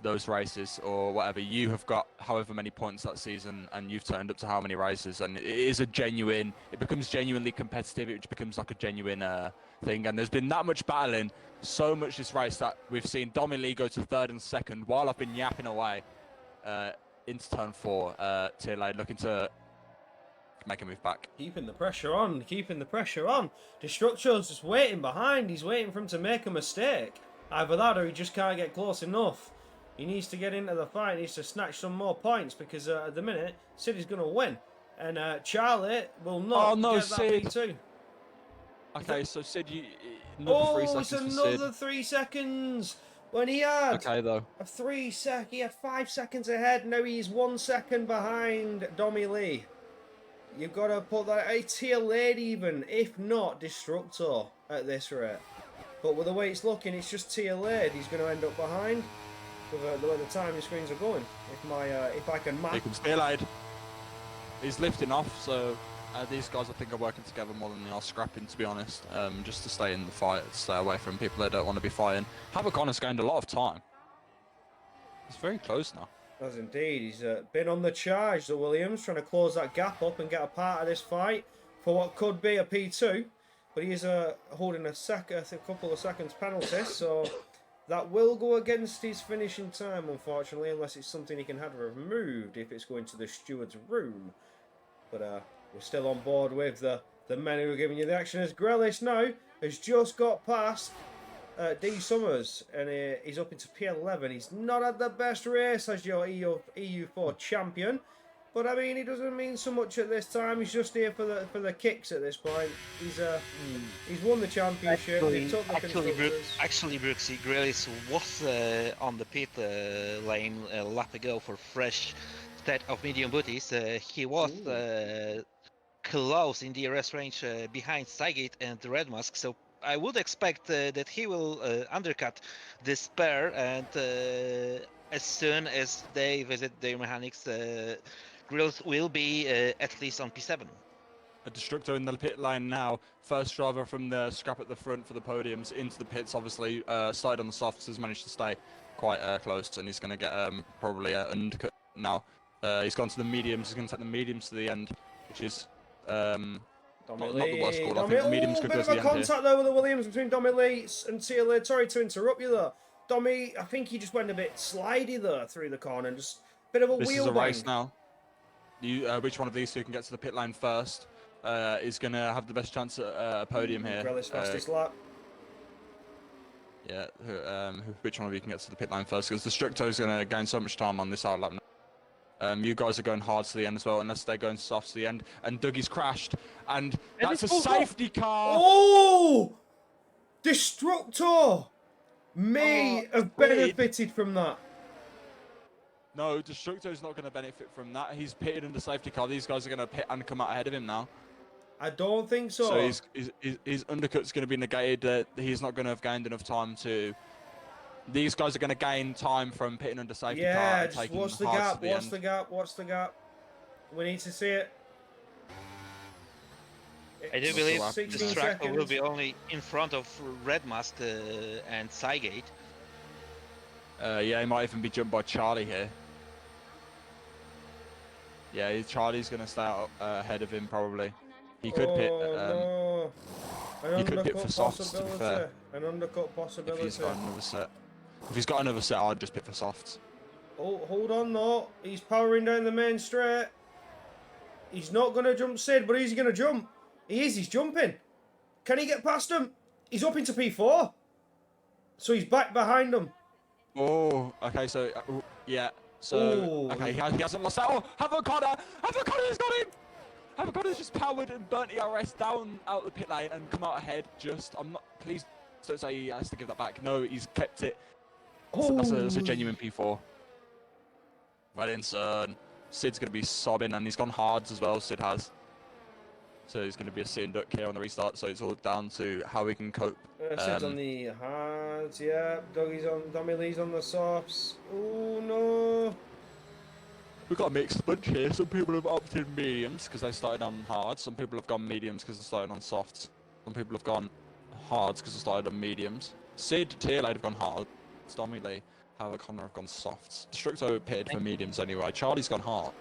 B: those races or whatever, you have got however many points that season and you've turned up to how many races, and it becomes genuinely competitive. It becomes like a genuine thing, and there's been that much battling, so much this race, that we've seen Dominic go to third and second while I've been yapping away into turn 4. TLA looking to make a move back.
A: Keeping the pressure on, keeping the pressure on. Destructo's just waiting behind. He's waiting for him to make a mistake. Either that or he just can't get close enough. He needs to get into the fight. He needs to snatch some more points, because at the minute, Sid is going to win. And Charlie will not get that P2.
B: Okay, so Sid, another 3 seconds
A: it's
B: for
A: another
B: Sid.
A: 3 seconds. When he had
B: Okay, though.
A: he had 5 seconds ahead. Now he's 1 second behind Dommy Lee. You've got to put that a tier late even, if not Destructor at this rate. But with the way it's looking, it's just tier late. He's going to end up behind with the way the timing screens are going. If I can map.
B: He can still aid. He's lifting off, so these guys I think are working together more than they are scrapping, to be honest. Just to stay in the fight, stay away from people that don't want to be fighting. Havoc has gained a lot of time. He's very close now.
A: As indeed, he's been on the charge, the Williams, trying to close that gap up and get a part of this fight for what could be a P2. But he is holding a couple of seconds penalty, so that will go against his finishing time, unfortunately, unless it's something he can have removed if it's going to the steward's room. But we're still on board with the men who are giving you the action, as Grealish now has just got past D Summers, and he's up into P11. He's not had the best race as your EU4 champion, but I mean, it doesn't mean so much at this time. He's just here for the kicks at this point. He's won the championship. He took the constructors.
C: Actually, Brooksy, Grealish was on the pit lane a lap ago for fresh set of medium booties. He was close in the arrest range behind Cygate and Red Mask, so I would expect that he will undercut this pair, and as soon as they visit their mechanics, Grills will be at least on P7.
B: A Destructo in the pit lane now. First driver from the scrap at the front for the podiums into the pits, obviously. Started on the softs, has managed to stay quite close, and he's going to get probably an undercut now. He's gone to the mediums. He's going to take the mediums to the end, which is not the worst call. I think the mediums could go to the end here.
A: Contact there with the Williams between Dommy Lee and TLA. Sorry to interrupt you there. Dommy, I think he just went a bit slidey there through the corner, and just a bit of a wheel bang.
B: This is a race now. Which one of these two can get to the pit lane first is going to have the best chance at a podium here.
A: Grealish fastest lap.
B: Yeah, which one of you can get to the pit lane first? Because Destructo is going to gain so much time on this hard lap now. You guys are going hard to the end as well, unless they're going soft to the end. And Dougie's crashed, and that's a safety car.
A: Oh! Destructor may have benefited from that.
B: No, Destructo's not going to benefit from that. He's pitted under safety car. These guys are going to pit and come out ahead of him now.
A: I don't think so.
B: So his undercut's going to be negated. He's not going to have gained enough time to... These guys are going to gain time from pitting under safety car and taking
A: what's the gap? What's the gap? We need to see it.
C: I do believe the
A: 16
C: Destructor will be only in front of Red Mask and Cygate.
B: Yeah, he might even be jumped by Charlie here. Yeah, Charlie's going to stay out ahead of him probably. He could pit.
A: No.
B: He could pit for softs, to be fair.
A: An undercut possibility.
B: If he's got another set. If he's got another set, I'd just pit for softs.
A: Oh, hold on though. He's powering down the main straight. He's not going to jump Sid, but is he going to jump? He is, he's jumping. Can he get past him? He's up into P4. So he's back behind him.
B: Oh, okay, so, yeah. So, okay, he hasn't lost that. Oh, Havoc has got him! Havoc has just powered and burnt ERS down out the pit lane and come out ahead. Please don't say he has to give that back. No, he's kept it. That's a genuine P4. Well in, son. Sid's going to be sobbing, and he's gone hards as well, Sid has. So it's going to be a sit and duck here on the restart. So it's all down to how we can cope.
A: Sid's on the hards, yeah. Tommy Lee's on the softs. Oh no.
B: We've got a mixed bunch here. Some people have opted mediums because they started on hard. Some people have gone mediums because they started on softs. Some people have gone hards because they started on mediums. Sid, Tierlade have gone hard. Tommy Lee, Howard Connor have gone softs. Destructo appeared for mediums anyway. Charlie's gone hard.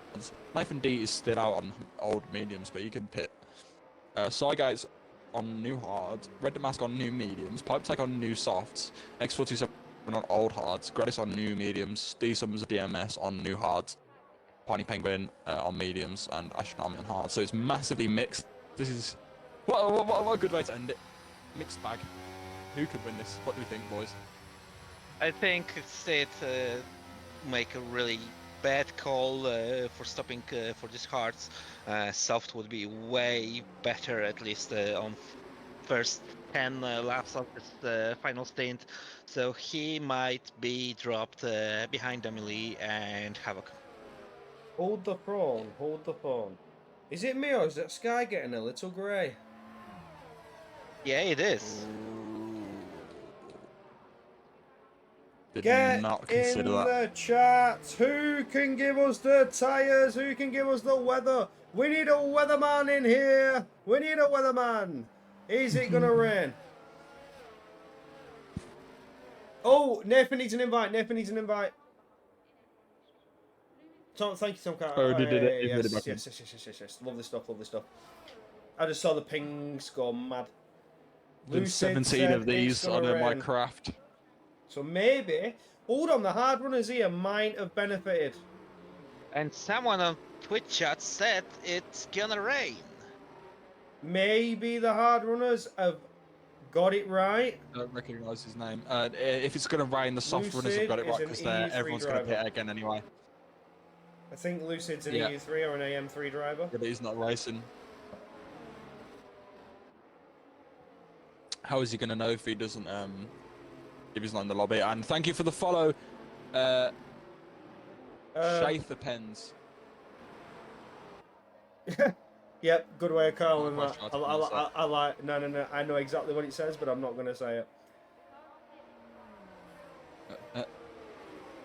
B: Nathan D is still out on old mediums, but you can pit. Cygate's on new hards. Red Damask on new mediums. Pipe Tech on new softs. X427 on old hards. Gradis on new mediums. D-Sums DMS on new hards. Piney Penguin on mediums. And Astronomy on hards. So it's massively mixed. This is... What a good way to end it. Mixed bag. Who could win this? What do we think, boys?
C: I think Sid make a really bad call for stopping for these cards. Soft would be way better, at least on first 10 laps of this final stint. So he might be dropped behind Emily and Havoc.
A: Hold the phone, hold the phone. Is it me or is that sky getting a little grey?
C: Yeah, it is.
B: Did
A: Get
B: not
A: in
B: consider that.
A: the chat. Who can give us the tyres? Who can give us the weather? We need a weatherman in here. We need a weatherman. Is it going to rain? Oh, Nathan needs an invite. Nathan needs an invite. Tom, thank you, Tom Carter.
B: Oh, did it?
A: Yes,
B: Did it
A: yes. Love this stuff, love this stuff. I just saw the pings go mad.
B: There's
A: Lucid
B: 17
A: said
B: of these
A: it's gonna
B: on my
A: rain.
B: craft.
A: So maybe, hold on, the hard runners here might have benefited.
C: And someone on Twitch chat said it's gonna rain.
A: Maybe the hard runners have got it right.
B: I don't recognise his name. If it's going to rain, the soft runners have
A: Lucid
B: got it
A: is
B: right
A: an
B: because
A: EU3
B: everyone's going to
A: driver.
B: pit again anyway.
A: I think Lucid's an
B: Yeah.
A: EU3 or an AM3 driver.
B: But he's not racing. How is he going to know if he doesn't? If he's not in the lobby? And thank you for the follow, Shather Pens.
A: Yep, good way of calling
B: Not
A: that.
B: quite sure how to pronounce
A: I like. No. I know exactly what it says, but I'm not going to say it.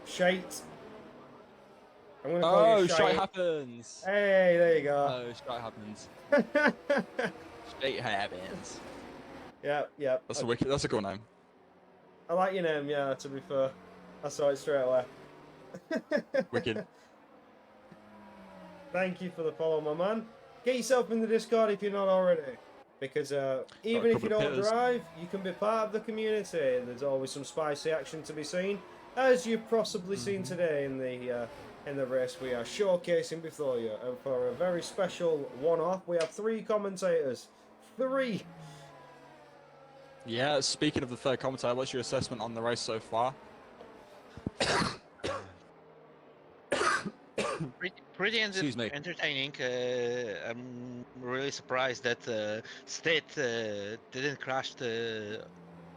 A: Shite. I'm going to call
B: Oh,
A: you
B: shite
A: Shite.
B: happens.
A: Hey, there you go.
B: Oh, shite happens. Shite happens.
A: Yep.
B: That's a wicked. That's a cool name.
A: I like your name, yeah, to be fair. I saw it straight away.
B: Wicked.
A: Thank you for the follow, my man. Get yourself in the Discord if you're not already. Because even if you
B: couple of
A: don't
B: pitters.
A: drive, you can be part of the community. There's always some spicy action to be seen. As you've possibly seen today in the race we are showcasing before you. And for a very special one-off, we have 3 commentators. 3!
B: Yeah. Speaking of the third commentator, what's your assessment on the race so far?
C: Pretty
B: Excuse me.
C: entertaining. I'm really surprised that State didn't crash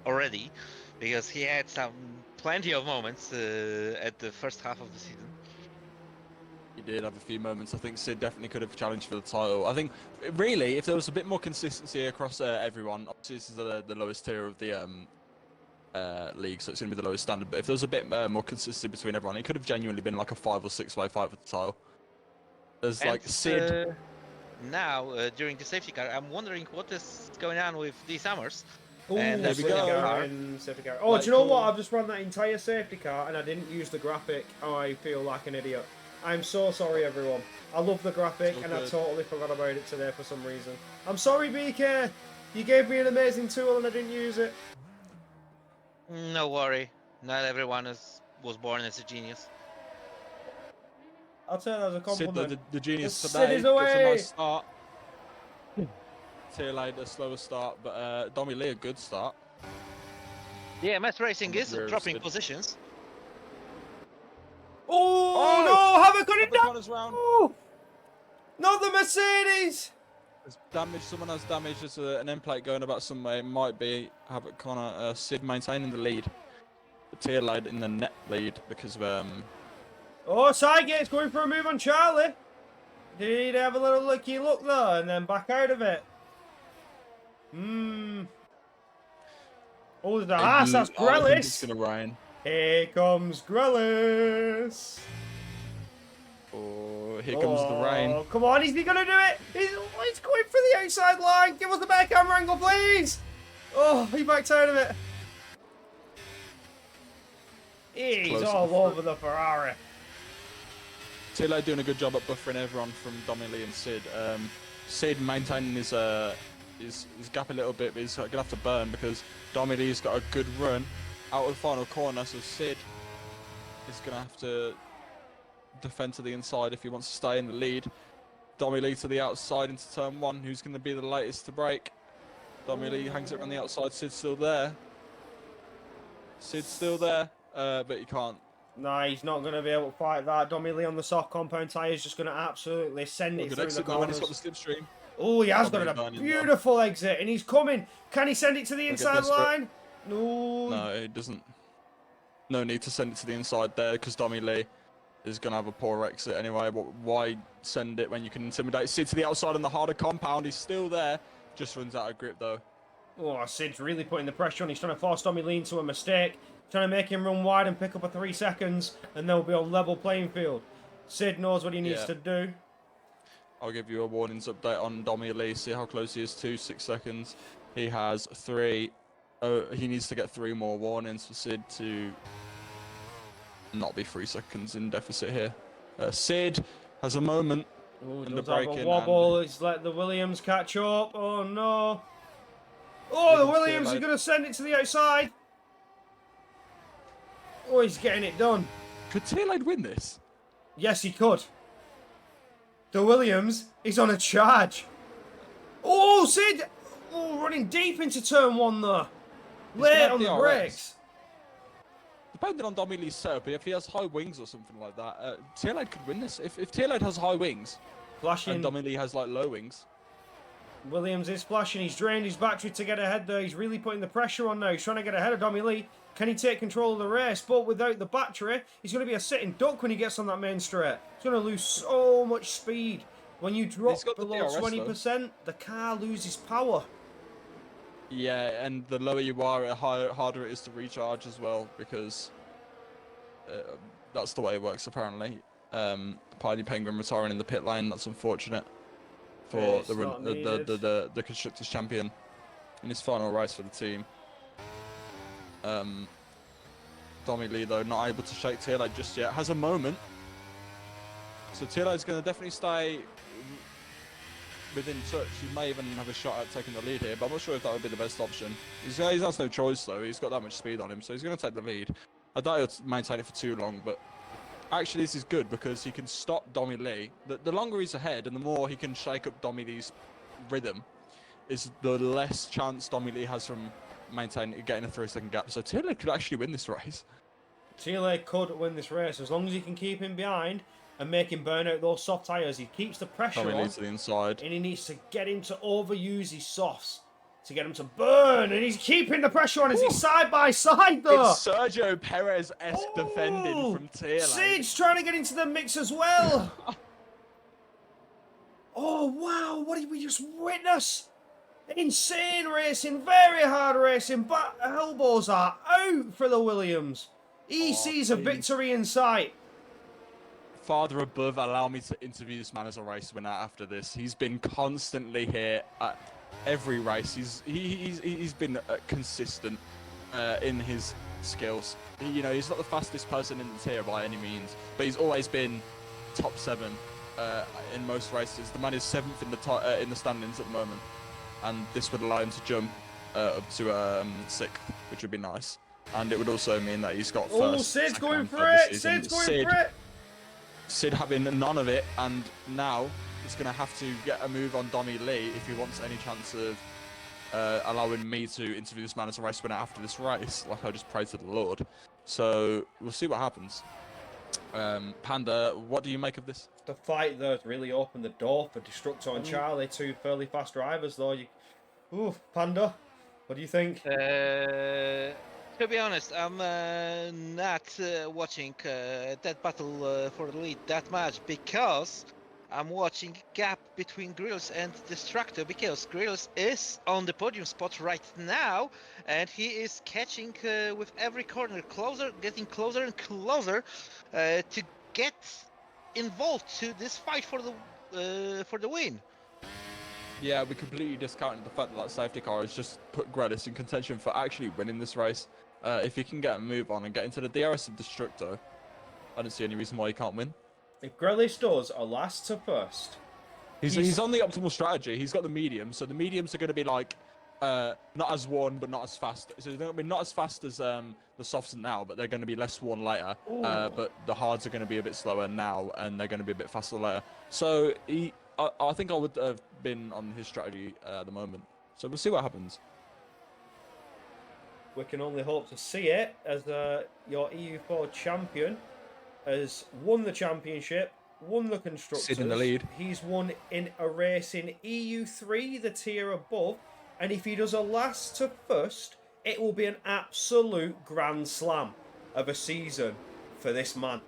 C: already, because he had plenty of moments at the first half of the season.
B: He did have a few moments. I think Sid definitely could have challenged for the title. I think, really, if there was a bit more consistency across everyone, obviously this is the lowest tier of the league, so it's going to be the lowest standard. But if there was a bit more consistency between everyone, it could have genuinely been like a 5 or 6 way fight for the title. There's
C: And,
B: like Sid.
C: Now, during the safety car, I'm wondering what is going on with the Summers.
A: Ooh,
C: And
B: there we
A: safety
B: go.
A: car in safety car. Oh,
B: Like,
A: do you know
B: cool.
A: what? I've just run that entire safety car and I didn't use the graphic. Oh, I feel like an idiot. I'm so sorry, everyone. I love the graphic
B: So
A: and I
B: good.
A: totally forgot about it today for some reason. I'm sorry, BK. You gave me an amazing tool and I didn't use it.
C: No worry, not everyone was born as a genius.
A: I'll take that as a
B: Sid,
A: compliment.
B: the genius
A: The
B: today,
A: Sid is
B: gets a
A: away.
B: nice start. Tierlade a slower start, but Domi Lee a good start.
C: Yeah, Mass Racing
B: I'm
C: is
B: very
C: dropping
B: interested.
C: positions.
A: Oh, no! Havoc got it
B: Havoc
A: down!
B: Connor's round.
A: Oh, not the Mercedes!
B: There's damage. Someone has damage. There's an end plate going about some way. It might be Havoc Connor. Sid maintaining the lead. The Tierlade in the net lead because of
A: Oh, Sidegate's going for a move on Charlie. Did he have a little looky look there and then back out of it? Oh, there's a Haas. That's
B: I think it's
A: Grellis.
B: going to rain.
A: Here comes Grellis.
B: Oh, here comes the rain.
A: Oh, come on. Is he going to do it? He's going for the outside line. Give us the back camera angle, please. Oh, he backed out of it. He's
B: Close
A: all
B: enough.
A: over the Ferrari.
B: Tilo doing a good job at buffering everyone from Domily and Sid. Sid maintaining his gap a little bit, but he's going to have to burn because Domily's got a good run out of the final corner, so Sid is going to have to defend to the inside if he wants to stay in the lead. Domily to the outside into turn 1, who's going to be the latest to break. Domily hangs it around the outside, Sid's still there. Sid's still there, but he can't.
A: No, he's not going to be able to fight that. Domily on the soft compound tyre is just going to absolutely send it
B: Good
A: through the
B: exit though when he's
A: corners.
B: got the slipstream.
A: Oh, he has
B: Domily
A: got a
B: burning
A: beautiful exit, and he's coming. Can he send it to the
B: get
A: inside
B: desperate.
A: line? No.
B: No, it doesn't. No need to send it to the inside there because Domily is going to have a poor exit anyway. But why send it when you can intimidate Sid to the outside on the harder compound? He's still there. Just runs out of grip though.
A: Oh, Sid's really putting the pressure on. He's trying to force Domily into a mistake. Trying to make him run wide and pick up a 3 seconds, and they'll be on level playing field. Sid knows what he needs to do.
B: I'll give you a warnings update on Domily. See how close he is to 6 seconds. He has 3. He needs to get 3 more warnings for Sid to not be 3 seconds in deficit here. Sid has a moment.
A: Oh,
B: in the
A: does have a
B: break-in
A: wobble. It's let the Williams catch up. Oh, no. Oh, the Williams is going to send it to the outside. Oh, he's getting it done.
B: Could Tierlade win this?
A: Yes, he could. The Williams is on a charge. Oh, Sid! Oh, running deep into turn 1 there. Late on the
B: DRS.
A: brakes.
B: Depending on Domily's setup, if he has high wings or something like that, Tierlade could win this. If Tierlade has high wings
A: Flashing.
B: and Domily has like low wings,
A: Williams is flashing. He's drained his battery to get ahead there. He's really putting the pressure on now. He's trying to get ahead of Domily. Can he take control of the race? But without the battery, he's going to be a sitting duck when he gets on that main straight. He's going to lose so much speed. When you drop
B: got the
A: below
B: DRS
A: 20%, the car loses power.
B: yeah, and the lower you are, the harder it is to recharge as well, because that's the way it works apparently. Piney Penguin retiring in the pit lane, that's unfortunate for
A: It's not
B: the Constructors Champion in his final race for the team. Domily though not able to shake Tierlade just yet, has a moment. So Tierlade's going to definitely stay within touch. He may even have a shot at taking the lead here, but I'm not sure if that would be the best option. He has no choice though, he's got that much speed on him, so he's going to take the lead. I doubt he'll maintain it for too long, but actually this is good because he can stop Domily. The longer he's ahead and the more he can shake up Domily's rhythm, is the less chance Domily has from getting a 3-second gap. So Tierlade could actually win this race.
A: Tierlade could win this race as long as he can keep him behind and make him burn out those soft tyres. He keeps the pressure on,
B: Domily to the inside.
A: and he needs to get him to overuse his softs to get him to burn, and he's keeping the pressure on as he's side by side though.
B: It's Sergio Perez-esque defending from Tierlade.
A: Sid's trying to get into the mix as well. Oh wow, what did we just witness? Insane racing, very hard racing, but elbows are out for the Williams. He sees a
B: please.
A: victory in sight.
B: Father above, allow me to interview this man as a race winner after this. He's been constantly here at every race. He's been consistent in his skills. You know, he's not the fastest person in the tier by any means, but he's always been top 7 in most races. The man is 7th in the standings at the moment, and this would allow him to jump up to 6th, which would be nice. And it would also mean that he's got first.
A: Oh, Sid's
B: second,
A: going
B: and
A: for
B: third
A: it.
B: this season.
A: Sid's going for it.
B: Sid having none of it, and now he's going to have to get a move on Domily if he wants any chance of allowing me to interview this man as a race winner after this race, like I just prayed to the Lord. So we'll see what happens. Panda, what do you make of this?
A: The fight though has really opened the door for Destructo and Charlie, 2 fairly fast drivers though. Ooh, Panda, what do you think?
C: To be honest, I'm not watching that battle for the lead that much because I'm watching gap between Grills and Destructo because Grills is on the podium spot right now, and he is catching with every corner closer, getting closer and closer to get involved to this fight for the win.
B: Yeah, we completely discounted the fact that that safety car has just put Gredis in contention for actually winning this race. If he can get a move on and get into the DRS of Destructo, I don't see any reason why he can't win.
A: If Grealish does a last to first,
B: He's on the optimal strategy. He's got the medium, so the mediums are going to be like not as worn but not as fast. So they're going to be not as fast as the softs now, but they're going to be less worn later. But the hards are going to be a bit slower now, and they're going to be a bit faster later. So I think I would have been on his strategy at the moment. So we'll see what happens.
A: we can only hope to see it as your EU4 champion has won the championship, won the constructors.
B: Sid in the lead.
A: He's won in a race in EU3, the tier above, and if he does a last to first, it will be an absolute grand slam of a season for this man.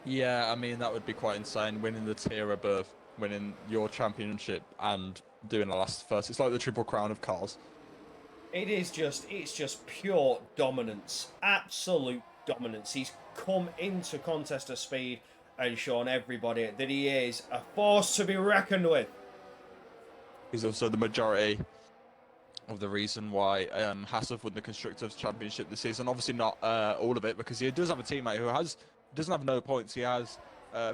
B: Yeah, I mean that would be quite insane. Winning the tier above, winning your championship, and doing a last first. It's like the triple crown of cars.
A: It's just pure dominance, absolute dominance. He's come into contest of speed and shown everybody that he is a force to be reckoned with.
B: He's also the majority of the reason why Hassef won the Constructors Championship this season. Obviously not all of it, because he does have a teammate who doesn't have no points. He has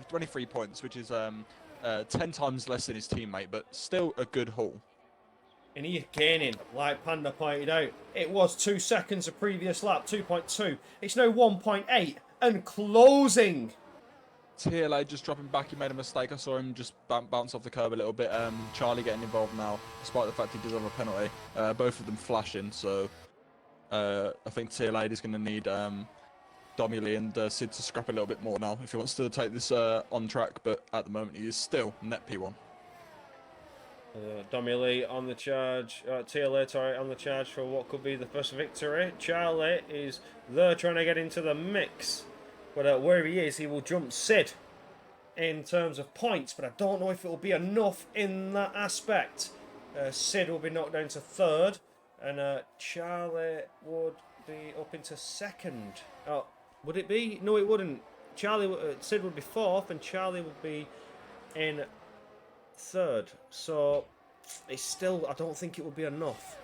B: 23 points, which is 10 times less than his teammate, but still a good haul.
A: And he's gaining, like Panda pointed out. It was 2 seconds a previous lap, 2.2. It's now 1.8 and closing.
B: TLA just dropping back. He made a mistake. I saw him just bounce off the curb a little bit. Charlie getting involved now, despite the fact he does have a penalty. Both of them flashing, so I think TLA is going to need Domily and Sid to scrap a little bit more now if he wants to take this on track, but at the moment he is still net P1.
A: Domily on the charge, TLA sorry, on the charge for what could be the first victory. Charlie is there trying to get into the mix, but where he is, he will jump Sid in terms of points, but I don't know if it will be enough in that aspect. Sid will be knocked down to third, and Charlie would be up into second. Oh, would it be? No, it wouldn't. Sid would be fourth, and Charlie would be in third. So it's still, I don't think it would be enough.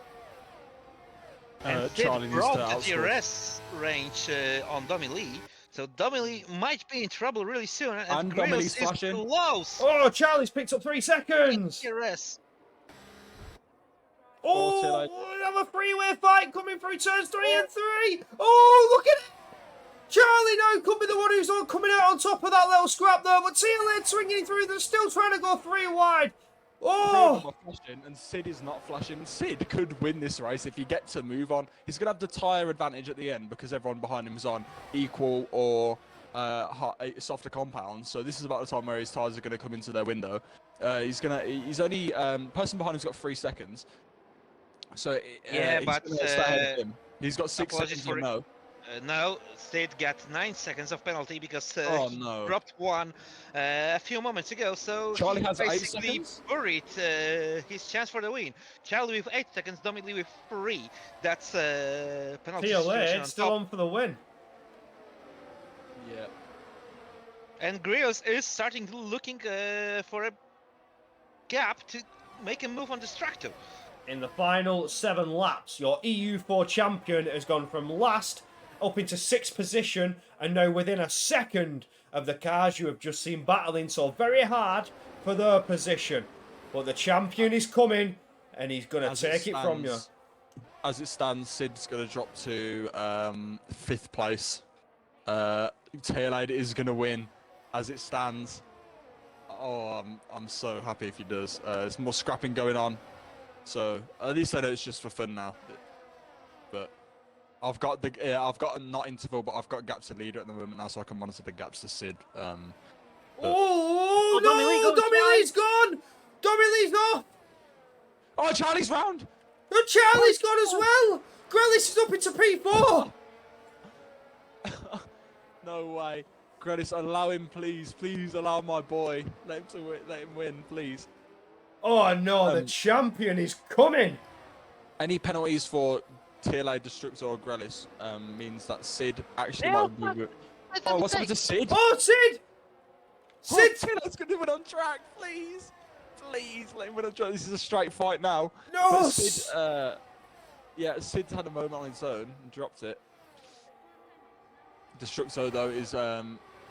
C: And
B: Charlie
C: Sid
B: needs to
C: broke the
B: outscore.
C: DRS range on Domily, so Domily might be in trouble really soon.
B: And
C: Grills
B: Domily's
C: is
B: flashing.
C: close.
A: Oh, Charlie's picked up 3 seconds.
C: DRS.
A: Oh, we have a freeway fight coming through turns 3 and 3. Oh, look at it. Charlie now could be the one who's coming out on top of that little scrap there, but TLA swinging through. They're still trying to go 3 wide. Oh!
B: Flashing, and Sid is not flashing. Sid could win this race if he gets a move on. He's going to have the tyre advantage at the end because everyone behind him is on equal or softer compounds. So this is about the time where his tyres are going to come into their window. He's only person behind him's got 3 seconds. So
C: Yeah,
B: he's
C: but
B: gonna stay ahead of him. He's got 6
C: apologies
B: seconds
C: for
B: to know.
C: No, Sid got 9 seconds of penalty because
B: Oh,
C: he
B: no.
C: dropped one a few moments ago. So
B: Charlie
C: he
B: has 8
C: basically
B: seconds?
C: buried his chance for the win. Charlie with 8 seconds, Domily with 3. That's penalty situation
A: TLA
C: on
A: still
C: top.
A: on for the win.
B: Yeah.
C: And Grills is starting looking for a gap to make a move on Destructo.
A: In the final 7 laps, your EU4 champion has gone from last up into 6th position and now within a second of the cars you have just seen battling so very hard for their position. But the champion is coming and he's going to take it from you.
B: As it stands, Sid's going to drop to 5th place. Tailade is going to win as it stands. Oh, I'm so happy if he does. There's more scrapping going on. So at least I know it's just for fun now. But I've got a not interval, but I've got gaps to leader at the moment now, so I can monitor the gaps to Sid.
A: Oh no! Domily's gone! Domily's off!
B: Oh, Charlie's round!
A: And Charlie's gone as well! Grealish is up into P4!
B: No way. Gredis, allow him, please. Please allow my boy. Let him win, please.
A: Oh no, the champion is coming.
B: Any penalties for TLA, Destructor, or Grelis means that Sid actually might be... Oh, what's happened to Sid?
A: Oh, Sid!
B: Sid!
A: Sid!
B: TLA's going to win on track, please! Please, let him win on track. This is a straight fight now.
A: No!
B: But Sid, yeah, Sid's had a moment on his own and dropped it. Destructo, though, is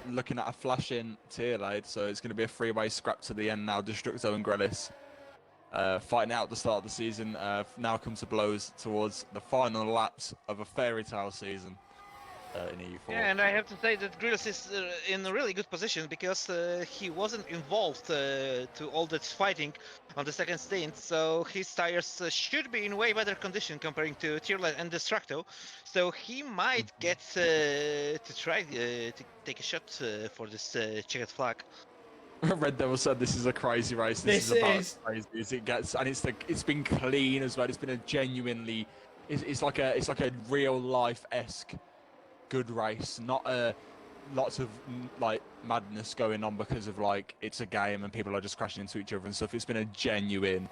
B: looking at a flash-in TLA, so it's going to be a three-way scrap to the end now. Destructo and Grelis fighting out at the start of the season, now come to blows towards the final laps of a fairy tale season in EU4.
C: Yeah, and I have to say that Grills is in a really good position because he wasn't involved to all that fighting on the second stint, so his tires should be in way better condition comparing to Tierlet and Destructo, so he might get to try to take a shot for this checkered flag.
B: Red Devil said this is a crazy race. This is about as crazy as it gets, and it's been clean as well. It's been a genuinely, it's like a real life-esque good race, not lots of like madness going on because of like it's a game and people are just crashing into each other and stuff. It's been a genuine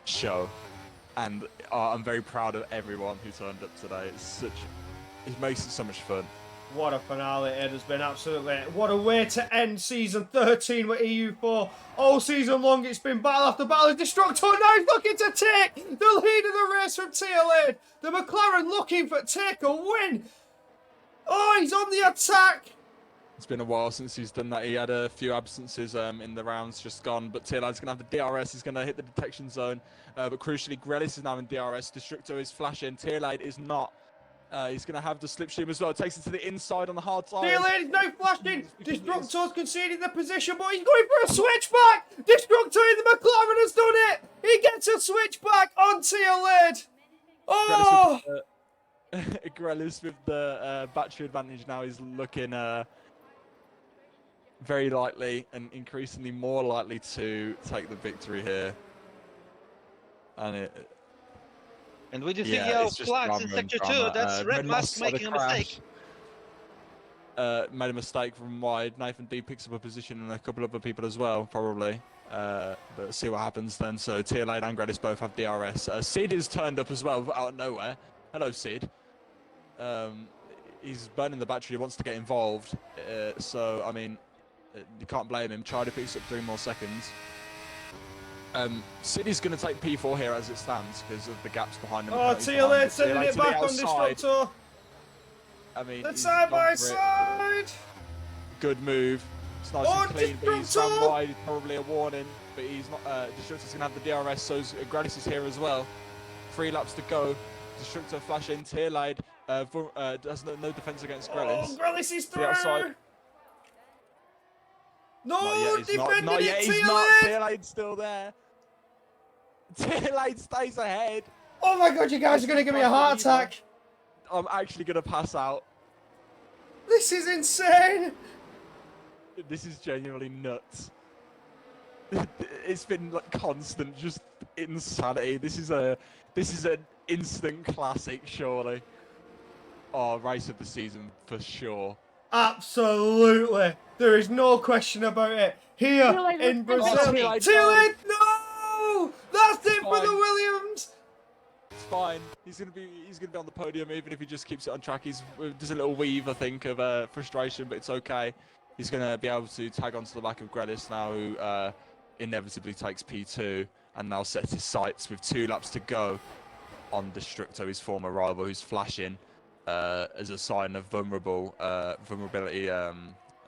B: show, and I'm very proud of everyone who turned up today. It makes it so much fun.
A: What a finale it has been, absolutely. What a way to end season 13 with EU4. All season long it's been battle after battle. Destructo now looking to take the lead of the race from TLA. The McLaren looking for take a win. Oh, he's on the attack.
B: It's been a while since he's done that. He had a few absences in the rounds just gone, but TLA's going to have the DRS. He's going to hit the detection zone. But crucially, Grelis is now in DRS. Destructo is flashing. TLA is not. He's going to have the slipstream as well. Takes it to the inside on the hard tires.
A: TLA is now flashing. Destructo's conceding the position, but he's going for a switchback. Destructo in the McLaren has done it. He gets a switchback on TLA. Oh!
B: Grelis with the battery advantage now is looking very likely and increasingly more likely to take the victory here.
C: And we do see yellow flags in sector 2. That's Red Mask making a mistake.
B: Made a mistake from wide. Nathan D picks up a position and a couple of other people as well, probably. But see what happens then. So TLA and Grelis both have DRS. Sid is turned up as well out of nowhere. Hello, Sid. He's burning the battery. He wants to get involved. So, I mean, you can't blame him. Charlie picks up 3 more seconds. Sid is going to take P4 here as it stands because of the gaps behind him.
A: Oh, TLA sending it back on Destructo.
B: I mean,
A: that's side by side.
B: Good move. It's nice and clean, but he's run wide. Probably a warning, but he's not. Destructo's going to have the DRS, so Granis is here as well. 3 laps to go. Destructo flash in. TLA has no defense against Grelis.
A: Oh, Grelis is through. No,
B: not yet, he's not. TLA's still there. TLA stays ahead.
A: Oh my god, you guys are going to give me a heart attack.
B: I'm actually going to pass out.
A: This is insane.
B: This is genuinely nuts. It's been like constant, just insanity. This is an instant classic, surely. Oh, race of the season for sure.
A: Absolutely. There is no question about it. Here in Brazil. TLA, no! That's it for the Williams!
B: It's fine. He's gonna be on the podium even if he just keeps it on track. He's does a little weave, I think, of frustration, but it's okay. He's gonna be able to tag onto the back of Grelis now, who inevitably takes P2 and now sets his sights with 2 laps to go on Destructo, his former rival, who's flashing as a sign of vulnerability.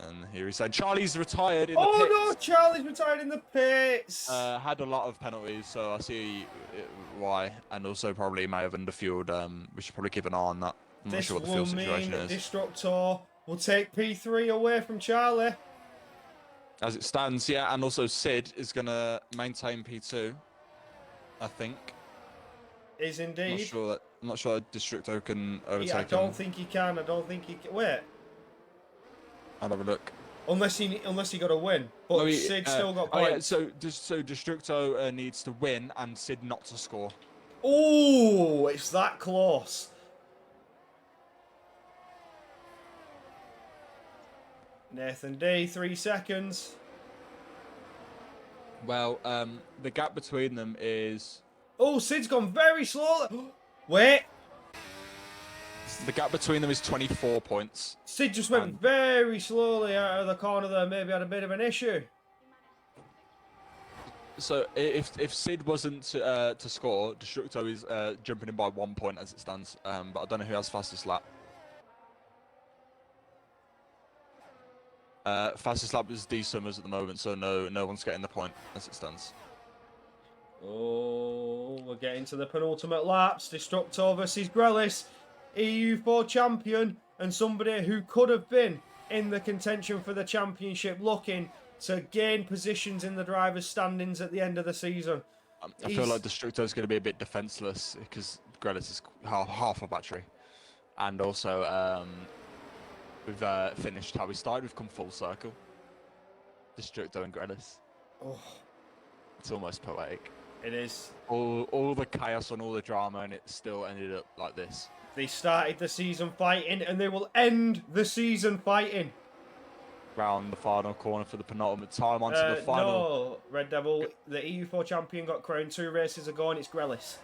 B: And here he's saying Charlie's retired in the pits.
A: Oh no, Charlie's retired in the pits.
B: Had a lot of penalties, so I see why, and also probably may have underfueled. We should probably keep an eye on that. I'm not sure what the fuel situation is.
A: Destructor will take P3 away from Charlie.
B: As it stands, yeah, and also Sid is going to maintain P2, I think.
A: Is indeed.
B: I'm not sure that Destructo can overtake him.
A: I don't think he can. I don't think he can. Wait.
B: I'll have a look.
A: Unless he got a win, but no, Sid still got points.
B: Oh yeah, so Destructo needs to win and Sid not to score.
A: Oh, it's that close. Nathan D, 3 seconds.
B: Well, the gap between them is...
A: Oh, Sid's gone very slow. Wait.
B: The gap between them is 24 points.
A: Sid just went
B: And-
A: very slowly out of the corner there. Maybe had a bit of an issue.
B: So if Sid wasn't to score, Destructo is jumping in by 1 point as it stands. But I don't know who has fastest lap. Fastest lap is D Summers at the moment, so no one's getting the point as it stands.
A: Oh, we're getting to the penultimate laps. Destructo versus Grelis, EU4 champion, and somebody who could have been in the contention for the championship, looking to gain positions in the drivers' standings at the end of the season.
B: I feel like Destructo is going to be a bit defenseless because Grelis is half a battery, and also we've finished how we started. We've come full circle. Destructo and Grelis.
A: Oh,
B: It's almost poetic.
A: it is.
B: All the chaos and all the drama, and it still ended up like this.
A: They started the season fighting, and they will end the season fighting.
B: Round the final corner for the penultimate time onto the final.
A: No, Red Devil, the EU4 champion got crowned 2 races ago, and it's Grelis.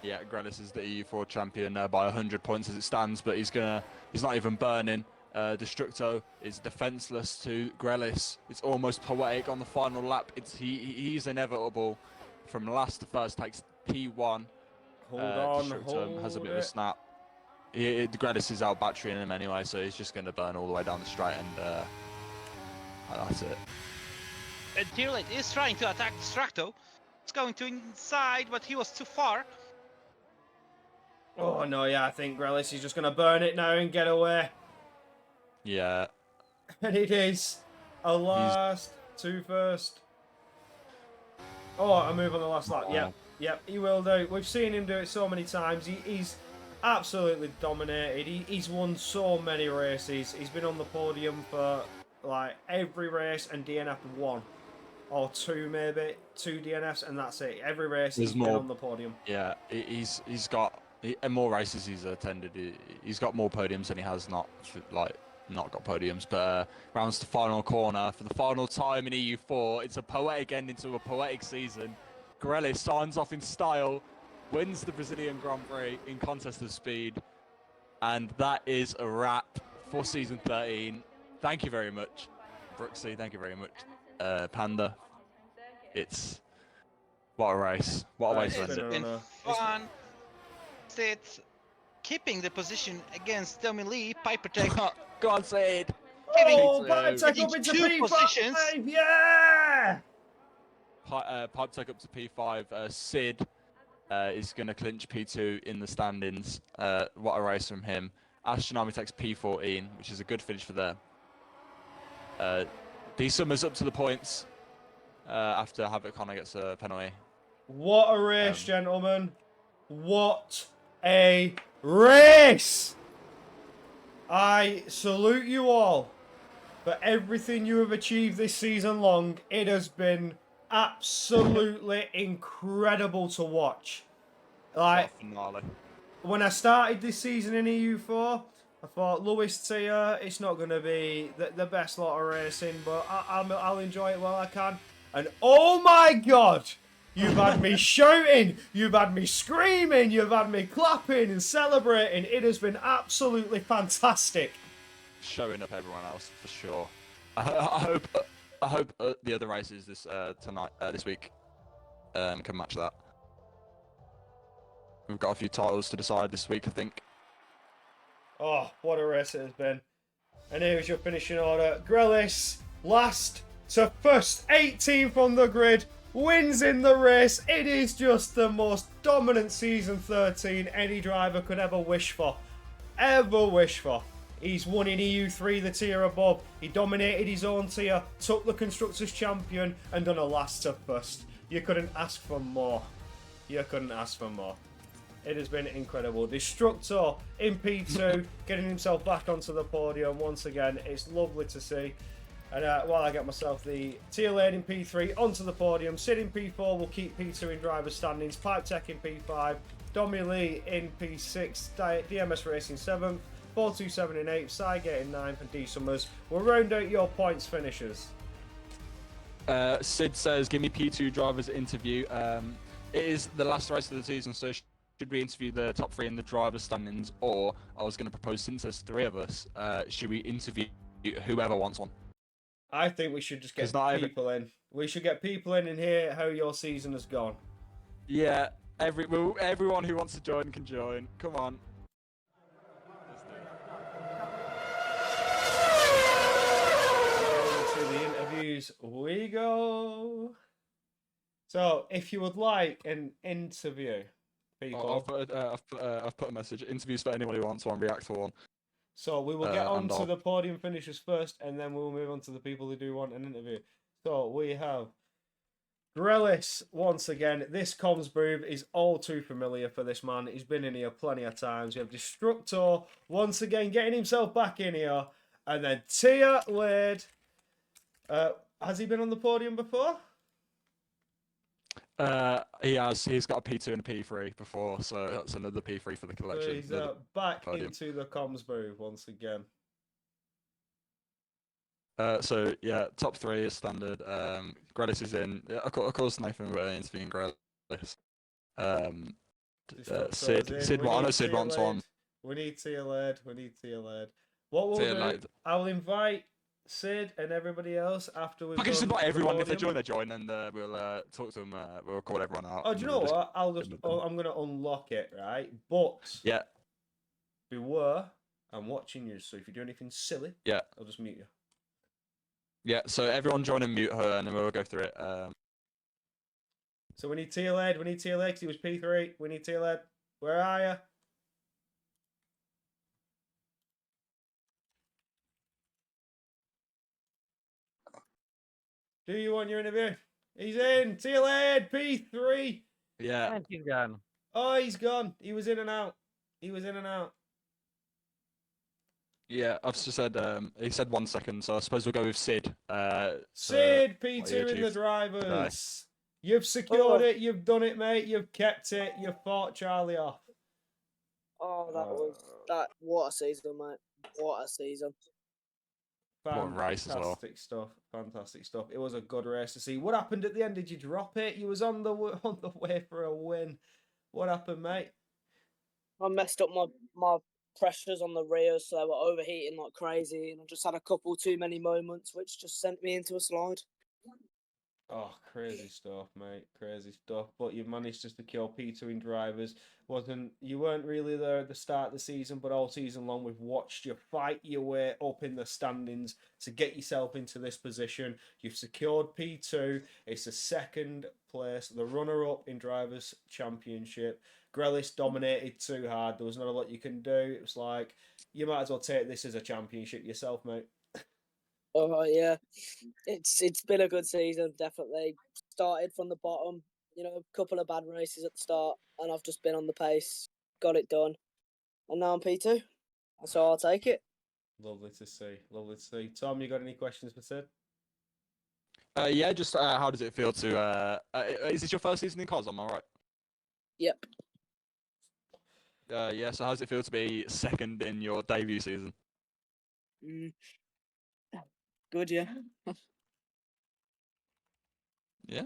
B: Yeah, Grelis is the EU4 champion by 100 points as it stands, but he's not even burning. Destructo is defenseless to Grelis. It's almost poetic on the final lap. He's inevitable. From last to first takes P1.
A: Hold on,
B: Destructo has a bit of a
A: it.
B: snap. Grelis is out batterying him anyway, so he's just going to burn all the way down the straight, and that's it.
C: Dearlit is trying to attack Destructo. It's going to inside, but he was too far.
A: Oh no, yeah, I think Grelis is just going to burn it now and get away.
B: Yeah.
A: And it is a last 2 first. Oh, I move on the last lap. Yep, he will do. We've seen him do it so many times. He's absolutely dominated. He's won so many races. He's been on the podium for like every race, and DNF 1 or 2 maybe, 2 DNFs, and that's it. Every race he's been on the podium.
B: Yeah, he's got more races he's attended. He's got more podiums than he has not got podiums. But rounds to final corner for the final time in EU4. It's a poetic ending to a poetic season. Grelis signs off in style, wins the Brazilian Grand Prix in contest of speed, and that is a wrap for season 13. Thank you very much, Brooksy. Thank you very much, Panda. It's what a race! What a race!
A: It's
C: It's
A: been
C: been fun. Sid keeping the position against Dummy Lee, Piper Tech.
B: Go on, Sid.
A: Oh,
B: P2.
A: Pipe Tech up
C: Getting
A: into
C: 2
A: P5!
C: positions.
A: Yeah!
B: Pipe Tech up to P5. Sid is going to clinch P2 in the standings. What a race from him. Astronomy takes P14, which is a good finish for them. D Summers up to the points after Havoc Connor gets a penalty.
A: What a race, gentlemen. What a race! I salute you all for everything you have achieved this season long. It has been absolutely incredible to watch. Like,
B: What a finale.
A: when I started this season in EU4, I thought Lewis Tier, it's not going to be the best lot of racing, but I'll enjoy it while I can. And oh my god! You've had me shouting, you've had me screaming, you've had me clapping and celebrating. It has been absolutely fantastic.
B: Showing up everyone else for sure. I hope the other races this week can match that. We've got a few titles to decide this week, I think.
A: Oh, what a race it has been. And here's your finishing order. Grelis, last to first, 18th on the grid, wins in the race. It is just the most dominant season 13 any driver could ever wish for. Ever wish for. He's won in EU3, the tier above. He dominated his own tier, took the Constructors' Champion, and done a last to first. You couldn't ask for more. You couldn't ask for more. It has been incredible. Destructo in P2, getting himself back onto the podium once again. It's lovely to see. And while I get myself the tier lane in P3 onto the podium, Sid in P4 will keep P2 in driver standings, Pipe Tech in P5, Domi Lee in P6, DMS Racing 7th, 427 in 8th, Cygate in 9th, and D Summers. We'll round out your points finishers.
B: Sid says, "Give me P2 drivers interview." It is the last race of the season, so should we interview the top 3 in the driver's standings, or I was going to propose, since there's 3 of us, should we interview whoever wants one?
A: I think we should just get
B: 'Cause not
A: people in. We should get people in and hear how your season has gone.
B: Yeah, everyone who wants to join can join. Come on.
A: To the interviews we go. So, if you would like an interview, people.
B: I've put a message. Interviews for anyone who wants one. React to one.
A: So we will get on
B: and
A: to
B: I'll-
A: the podium finishers first, and then we'll move on to the people who do want an interview. So we have Grelis once again. This comms booth is all too familiar for this man. He's been in here plenty of times. We have Destructor once again getting himself back in here, and then Tia Laird. Has he been on the podium before?
B: He has. He's got a P2 and a P3 before, so that's another P3 for the
A: So
B: collection.
A: he's back
B: podium.
A: into the comms booth once again.
B: So yeah, top 3 is standard. Grelis is in. Yeah, of course, Nathan, we're interviewing Grelis. Sid, I know Sid wants one.
A: We need Tia Laird. We need Tia Laird. What we'll
B: Tia
A: do,
B: Laird.
A: I will invite Sid and everybody else after we've
B: I can just
A: done
B: invite
A: the
B: everyone. If they
A: podium.
B: join, they join, and we'll talk to them. We'll call everyone out.
A: Oh, do you know what? I'm gonna unlock it, right? But
B: Yeah.
A: beware, I'm watching you. So if you do anything silly,
B: Yeah.
A: I'll just mute you.
B: Yeah. So everyone join and mute her, and then we'll go through it.
A: So we need Tia Laird. We need Tia Laird 'cause he was P3. We need Tia Laird. Where are you? Do you want your interview? He's in. Tia Laird, P3.
B: Yeah.
D: And he's gone.
A: Oh, he's gone. He was in and out. He was in and out.
B: Yeah. I've just said. He said 1 second, so I suppose we'll go with Sid.
A: Sid, P2
B: what you
A: in the
B: achieved
A: drivers. You've secured it. You've done it, mate. You've kept it. You've fought Charlie off.
E: Oh, that was that. What a season, mate! What a season.
B: What a race as well.
A: Fantastic stuff. Fantastic stuff. It was a good race to see. What happened at the end? Did you drop it? You was on the way for a win. What happened, mate?
E: I messed up my pressures on the rear, so they were overheating like crazy, and I just had a couple too many moments, which just sent me into a slide.
A: Oh, crazy stuff, mate. Crazy stuff. But you've managed to secure P2 in drivers. You weren't really there at the start of the season, but all season long we've watched you fight your way up in the standings to get yourself into this position. You've secured P2. It's the second place, the runner-up in drivers' championship. Grelis dominated too hard. There was not a lot you can do. It was like you might as well take this as a championship yourself, mate.
E: Oh yeah, it's been a good season, definitely. Started from the bottom, a couple of bad races at the start, and I've just been on the pace, got it done, and now I'm P2, so I'll take it.
A: Lovely to see. Lovely to see. Tom, you got any questions for Sid?
B: Yeah. Just how does it feel to? Is this your first season in COS? Am I right?
E: Yep.
B: Yeah. So how does it feel to be second in your debut season?
E: Good, yeah.
B: Yeah.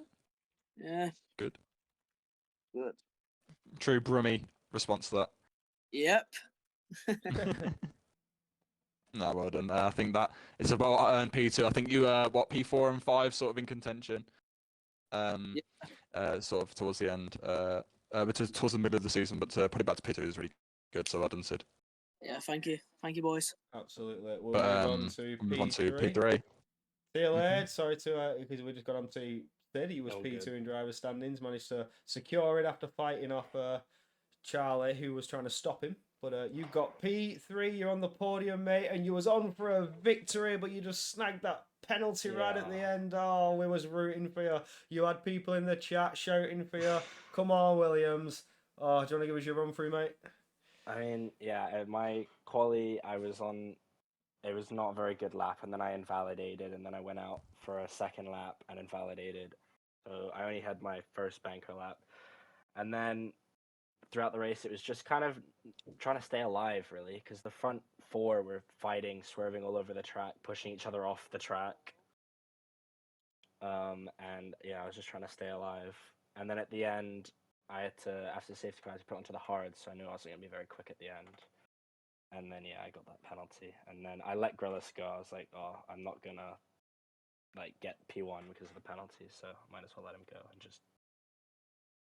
E: Yeah.
B: Good.
E: Good.
B: True Brummy response to
E: Yep.
B: that. No, well done. I think that it's about earned P2. I think you P4 and 5 sort of in contention. Sort of towards the end. Towards the middle of the season, but to put it back to P2 is really good. So well done, Sid.
E: Yeah, thank you, boys.
A: Absolutely. We'll
B: But,
A: move on to P3.
B: P3.
A: Tia Laird, sorry to because we just got on to Sid. He was
D: Oh,
A: P2
D: good.
A: in driver standings, managed to secure it after fighting off Charlie, who was trying to stop him. But you got P3, you're on the podium, mate, and you was on for a victory, but you just snagged that penalty right at the
D: Yeah.
A: end. Oh, we was rooting for you. You had people in the chat shouting for you. Come on, Williams. Oh, do you want to give us your run through, mate?
D: I mean, yeah, at my quali, I was on. It was not a very good lap, and then I invalidated, and then I went out for a second lap and invalidated. So I only had my first banker lap, and then throughout the race, it was just kind of trying to stay alive, really, because the front 4 were fighting, swerving all over the track, pushing each other off the track. And yeah, I was just trying to stay alive. And then at the end, I had to, after the safety car, I had to put onto the hard, so I knew I wasn't going to be very quick at the end. And then, yeah, I got that penalty. And then I let Grillis go. I was like, oh, I'm not going to, like, get P1 because of the penalty, so I might as well let him go and just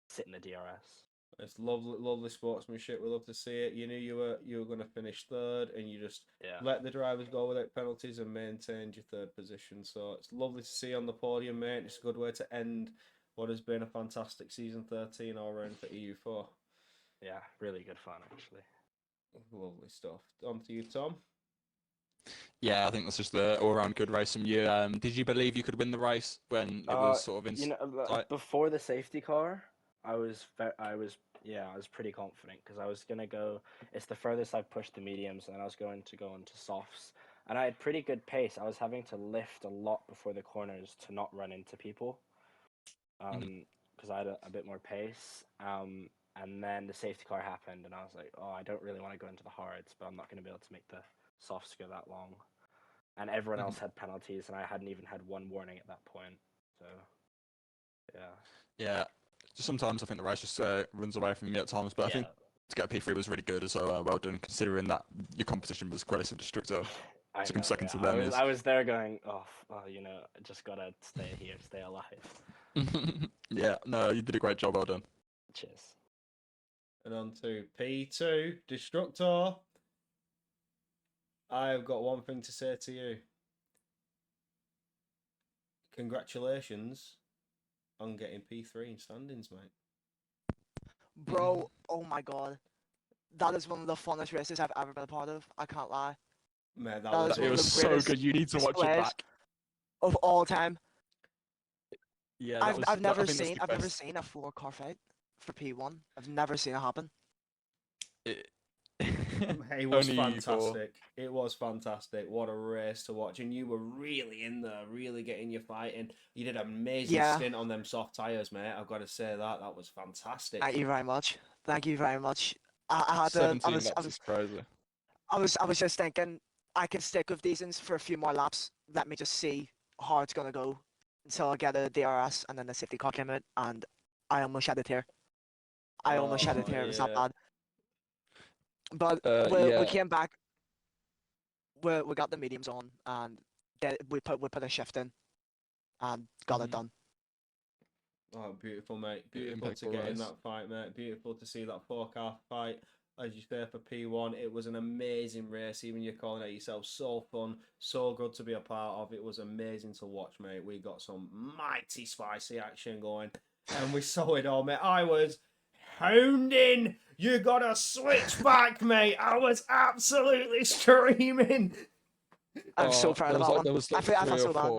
D: sit in the DRS.
A: It's lovely, lovely sportsmanship. We love to see it. You knew you were going to finish third, and you just let the drivers go without penalties and maintained your third position. So it's lovely to see on the podium, mate. It's a good way to end what has been a fantastic season 13 all round for EU4.
D: Yeah, really good fun, actually.
A: Lovely stuff. On to you, Tom.
B: Yeah, I think that's just the all-round good race from you. Did you believe you could win the race when it was sort of in?
D: You know, before the safety car, I was pretty confident because I was gonna go. It's the furthest I've pushed the mediums, and I was going to go into softs, and I had pretty good pace. I was having to lift a lot before the corners to not run into people, because I had a bit more pace. And then the safety car happened, and I was like, oh, I don't really want to go into the hards, but I'm not going to be able to make the softs go that long. And everyone else had penalties, and I hadn't even had one warning at that point. So, yeah.
B: Yeah, sometimes I think the race just runs away from me at times, but I think to get a P3 was really good as well. Well done, considering that your competition was Grillis and Destructor.
D: I know,
B: second to
D: yeah.
B: them
D: I was there going, oh, you know, I just gotta stay here, stay alive.
B: Yeah, no, you did a great job. Well done.
D: Cheers.
A: And on to P2, Destructor. I've got one thing to say to you. Congratulations on getting P3 in standings, mate.
F: Bro, oh my god. That is one of the funnest races I've ever been a part of. I can't lie.
A: Man,
B: it was so good. You need to watch it back.
F: Of all time.
B: Yeah,
F: I've never seen a 4-car fight for P1. I've never seen it happen.
A: It was fantastic. It was fantastic. What a race to watch. And you were really in there, really getting your fight in. You did an amazing stint on them soft tyres, mate. I've got to say that. That was fantastic.
F: Thank you very much. Thank you very much. I was just thinking I can stick with these for a few more laps. Let me just see how it's gonna go until I get a DRS, and then the safety car came out, and I almost shed a tear. It was that bad. But we came back. We got the mediums on, and we put a shift in, and got it done.
A: Oh, beautiful, mate. Beautiful to get in that fight, mate. Beautiful to see that 4-car fight. As you say, for P1, it was an amazing race. Even you're calling it yourself, so fun, so good to be a part of. It was amazing to watch, mate. We got some mighty spicy action going, and we saw it all, mate. I was hounding. You gotta switch back, mate. I was absolutely screaming.
F: I'm so proud of that one.
B: There was like
F: I felt so bad.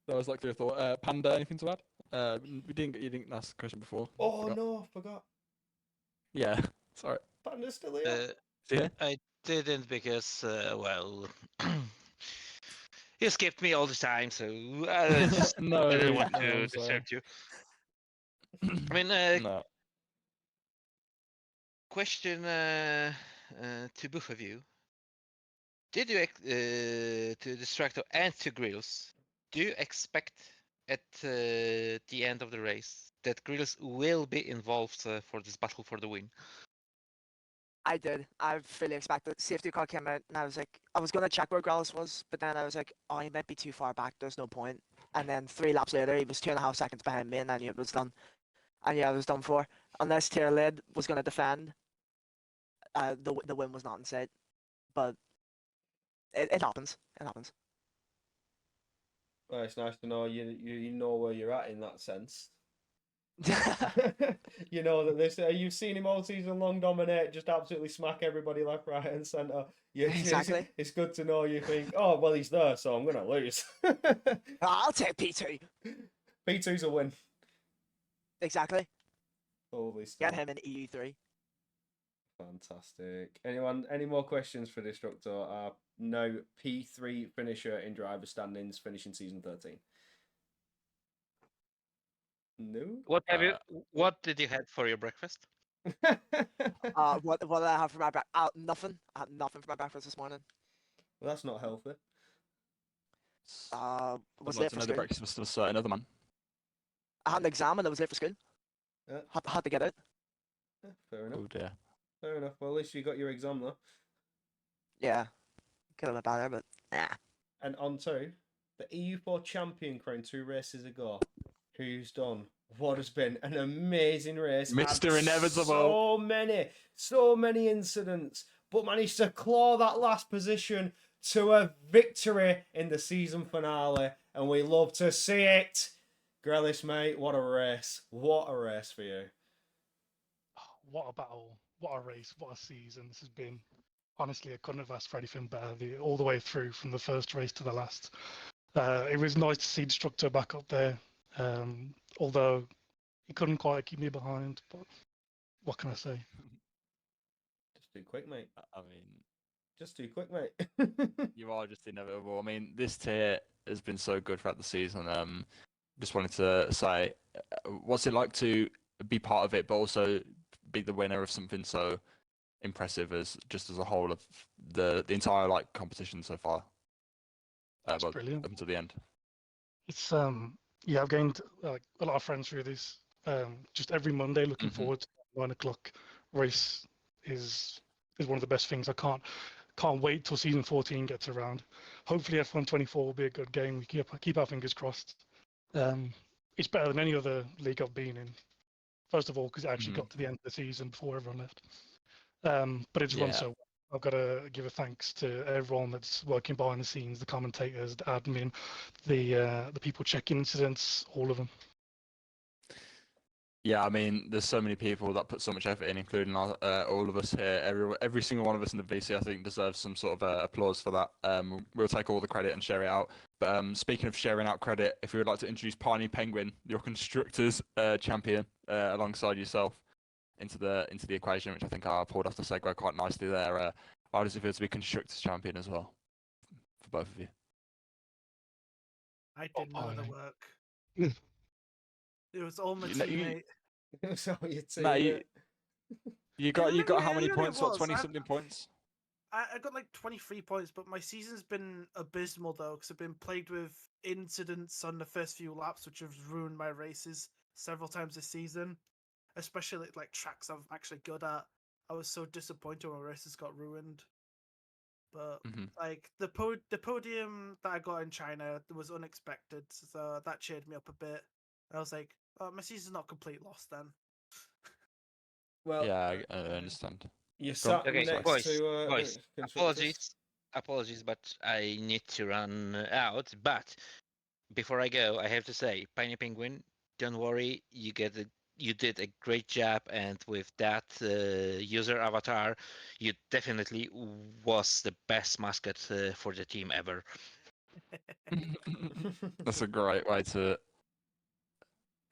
B: There was like 3 or 4. Panda, anything to add? You didn't ask the question before.
A: Oh no, I forgot.
B: Yeah, sorry.
A: Panda's still here.
B: Yeah.
C: I didn't because, well, you skipped me all the time, so I just didn't want to disturb you. I mean,
B: No.
C: question to both of you. Did you, to Distractor and to Grills, do you expect at the end of the race that Grills will be involved for this battle for the win?
F: I did. I fully expected. Safety car came out, and I was like, I was gonna check where Grillis was, but then I was like, oh, he might be too far back. There's no point. And then 3 laps later, he was 2.5 seconds behind me, and I knew it was done. And yeah, I was done for. Unless Tier Lid was gonna defend, the win was not in sight. But it happens. It happens.
A: Well, it's nice to know you know where you're at in that sense. You know that this you've seen him all season long dominate, just absolutely smack everybody left, right, and centre.
F: Exactly.
A: It's good to know you think, oh well, he's there, so I'm gonna lose.
F: I'll take P2.
A: P2's a win.
F: Exactly.
A: Holy stuff.
F: Get him in EU3.
A: Fantastic. Any more questions for Destructor? No P3 finisher in driver standings, finishing season 13. No.
C: What did you have for your breakfast?
F: What did I have for my breakfast? Nothing. I had nothing for my breakfast this morning.
A: Well, that's not healthy.
B: I'd
F: Was
B: like
F: late
B: to
F: for
B: know the
F: school.
B: breakfast was still certain other man.
F: I had an exam and I was late for school.
A: Yeah,
F: Had to get it.
A: fair enough.
B: Oh dear.
A: Fair enough. Well, at least you got your exam though.
F: Yeah. Could have been better, but nah.
A: And on to the EU4 champion crown 2 races ago. Who's done what has been an amazing race.
B: Mr.
A: Had
B: Inevitable.
A: so many incidents, but managed to claw that last position to a victory in the season finale. And we love to see it. Grealish, mate, what a race. What a race for you.
G: What a battle. What a race. What a season. This has been. Honestly, I couldn't have asked for anything better all the way through from the first race to the last. It was nice to see Destructor back up there, although he couldn't quite keep me behind. But what can I say?
A: Just too quick, mate.
B: I mean,
A: Just too quick, mate.
B: you are just inevitable. I mean, this tier has been so good throughout the season. Just wanted to say, what's it like to be part of it, but also be the winner of something so impressive as a whole of the entire like competition so far?
G: That's
B: Well,
G: brilliant.
B: up until the end.
G: It's yeah, I've gained like a lot of friends through this. Just every Monday, looking forward to the 9 o'clock race is one of the best things. I can't wait till season 14 gets around. Hopefully, F1 24 will be a good game. We keep our fingers crossed. It's better than any other league I've been in. First of all, because it actually got to the end of the season before everyone left. But it's run
B: Yeah.
G: so well. I've got to give a thanks to everyone that's working behind the scenes, the commentators, the admin, the people checking incidents, all of them.
B: Yeah, I mean, there's so many people that put so much effort in, including all of us here. Every single one of us in the VC, I think, deserves some sort of applause for that. We'll take all the credit and share it out. But speaking of sharing out credit, if you would like to introduce Piney Penguin, your constructors champion, alongside yourself, into the equation, which I think I pulled off the segue quite nicely there. How does it feel to be constructors champion as well, for both of you?
H: I did none of the work.
G: Mm.
H: It was all my
B: You know, you-
H: teammate.
A: So your team,
B: Mate, you got
H: really-
B: how
H: it
B: many
H: really
B: points? What,
H: was.
B: 20 something points?
H: I got like 23 points, but my season's been abysmal though, because I've been plagued with incidents on the first few laps, which have ruined my races several times this season. Especially like tracks I'm actually good at. I was so disappointed when races got ruined. But like the podium that I got in China was unexpected, so that cheered me up a bit. I was like, "Oh, my season's not complete loss then."
A: well,
B: Yeah, I understand.
A: you
B: Go on.
A: sat
C: Okay,
A: next
C: boys,
A: to
C: boys,
A: constructors.
C: apologies, but I need to run out. But before I go, I have to say, Piney Penguin, don't worry, you did a great job, and with that user avatar, you definitely was the best mascot for the team ever.
B: That's a great way to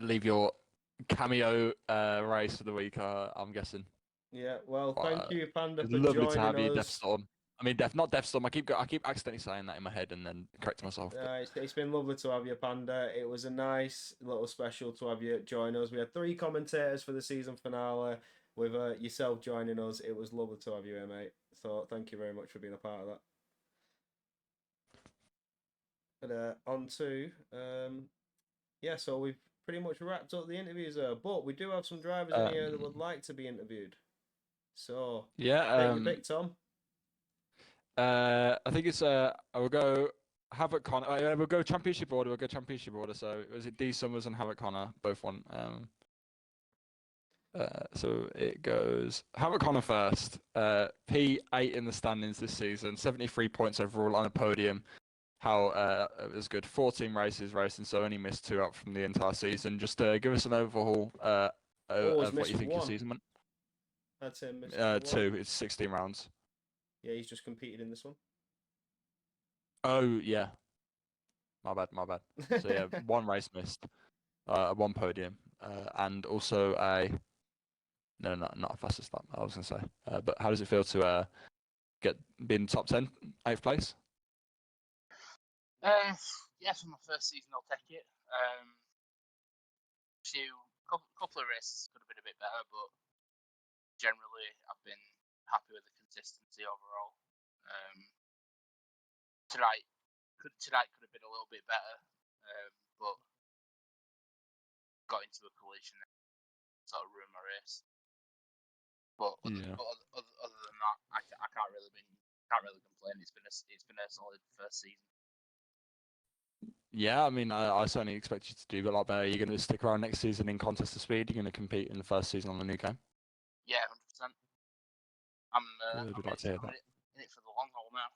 B: leave your cameo race for the week, I'm guessing.
A: Yeah, well, thank you, Panda,
B: It's
A: for
B: lovely to have
A: joining
B: you,
A: us.
B: Deathstorm. I mean, not Deathstorm. I keep accidentally saying that in my head and then correcting myself. But...
A: It's been lovely to have you, Panda. It was a nice little special to have you join us. We had 3 commentators for the season finale with yourself joining us. It was lovely to have you here, mate. So thank you very much for being a part of that. But on to, yeah, so we've pretty much wrapped up the interviews there. But we do have some drivers in here that would like to be interviewed. So,
B: yeah,
A: take your pick, Tom.
B: I think it's I will go Havoc Connor. We'll go championship order. We'll go championship order. So was it D Summers and Havoc Connor both won? So it goes Havoc Connor first. P8 in the standings this season. 73 points overall on a podium. How it was good. 14 races racing, so only missed 2 out from the entire season. Just give us an overhaul of what you think your season went.
A: I'd say missed
B: 2. It's 16 rounds.
A: Yeah, he's just competed in this one.
B: Oh yeah. My bad. So yeah, 1 race missed, 1 podium, and also not a fastest lap. I was gonna say. But how does it feel to be in top 10, 8th place?
I: Yeah, for my first season, I'll take it. Couple of races could have been a bit better, but generally, I've been happy with the consistency overall. Tonight could have been a little bit better, but got into a collision that sort of ruined my race. But other than that, I can't really complain. It's been a solid first season.
B: Yeah, I mean, I certainly expect you to do a lot better. You're going to stick around next season in Contest of Speed. You're going to compete in the first season on the new game.
I: Yeah, 100%. I'm
B: Good, we'd like to hear that.
I: in it for the long haul now.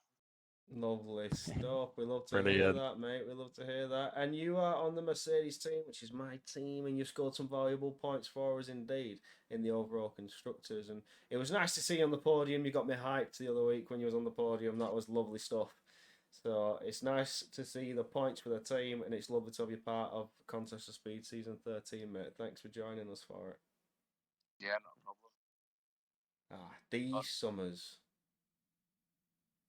A: Lovely stuff. We love to hear
B: Brilliant.
A: that, mate. We love to hear that. And you are on the Mercedes team, which is my team, and you scored some valuable points for us indeed in the overall constructors. And it was nice to see you on the podium. You got me hyped the other week when you was on the podium. That was lovely stuff. So it's nice to see the points for the team, and it's lovely to have you part of Contest of Speed Season 13, mate. Thanks for joining us for it.
I: Yeah, no problem.
A: D Summers.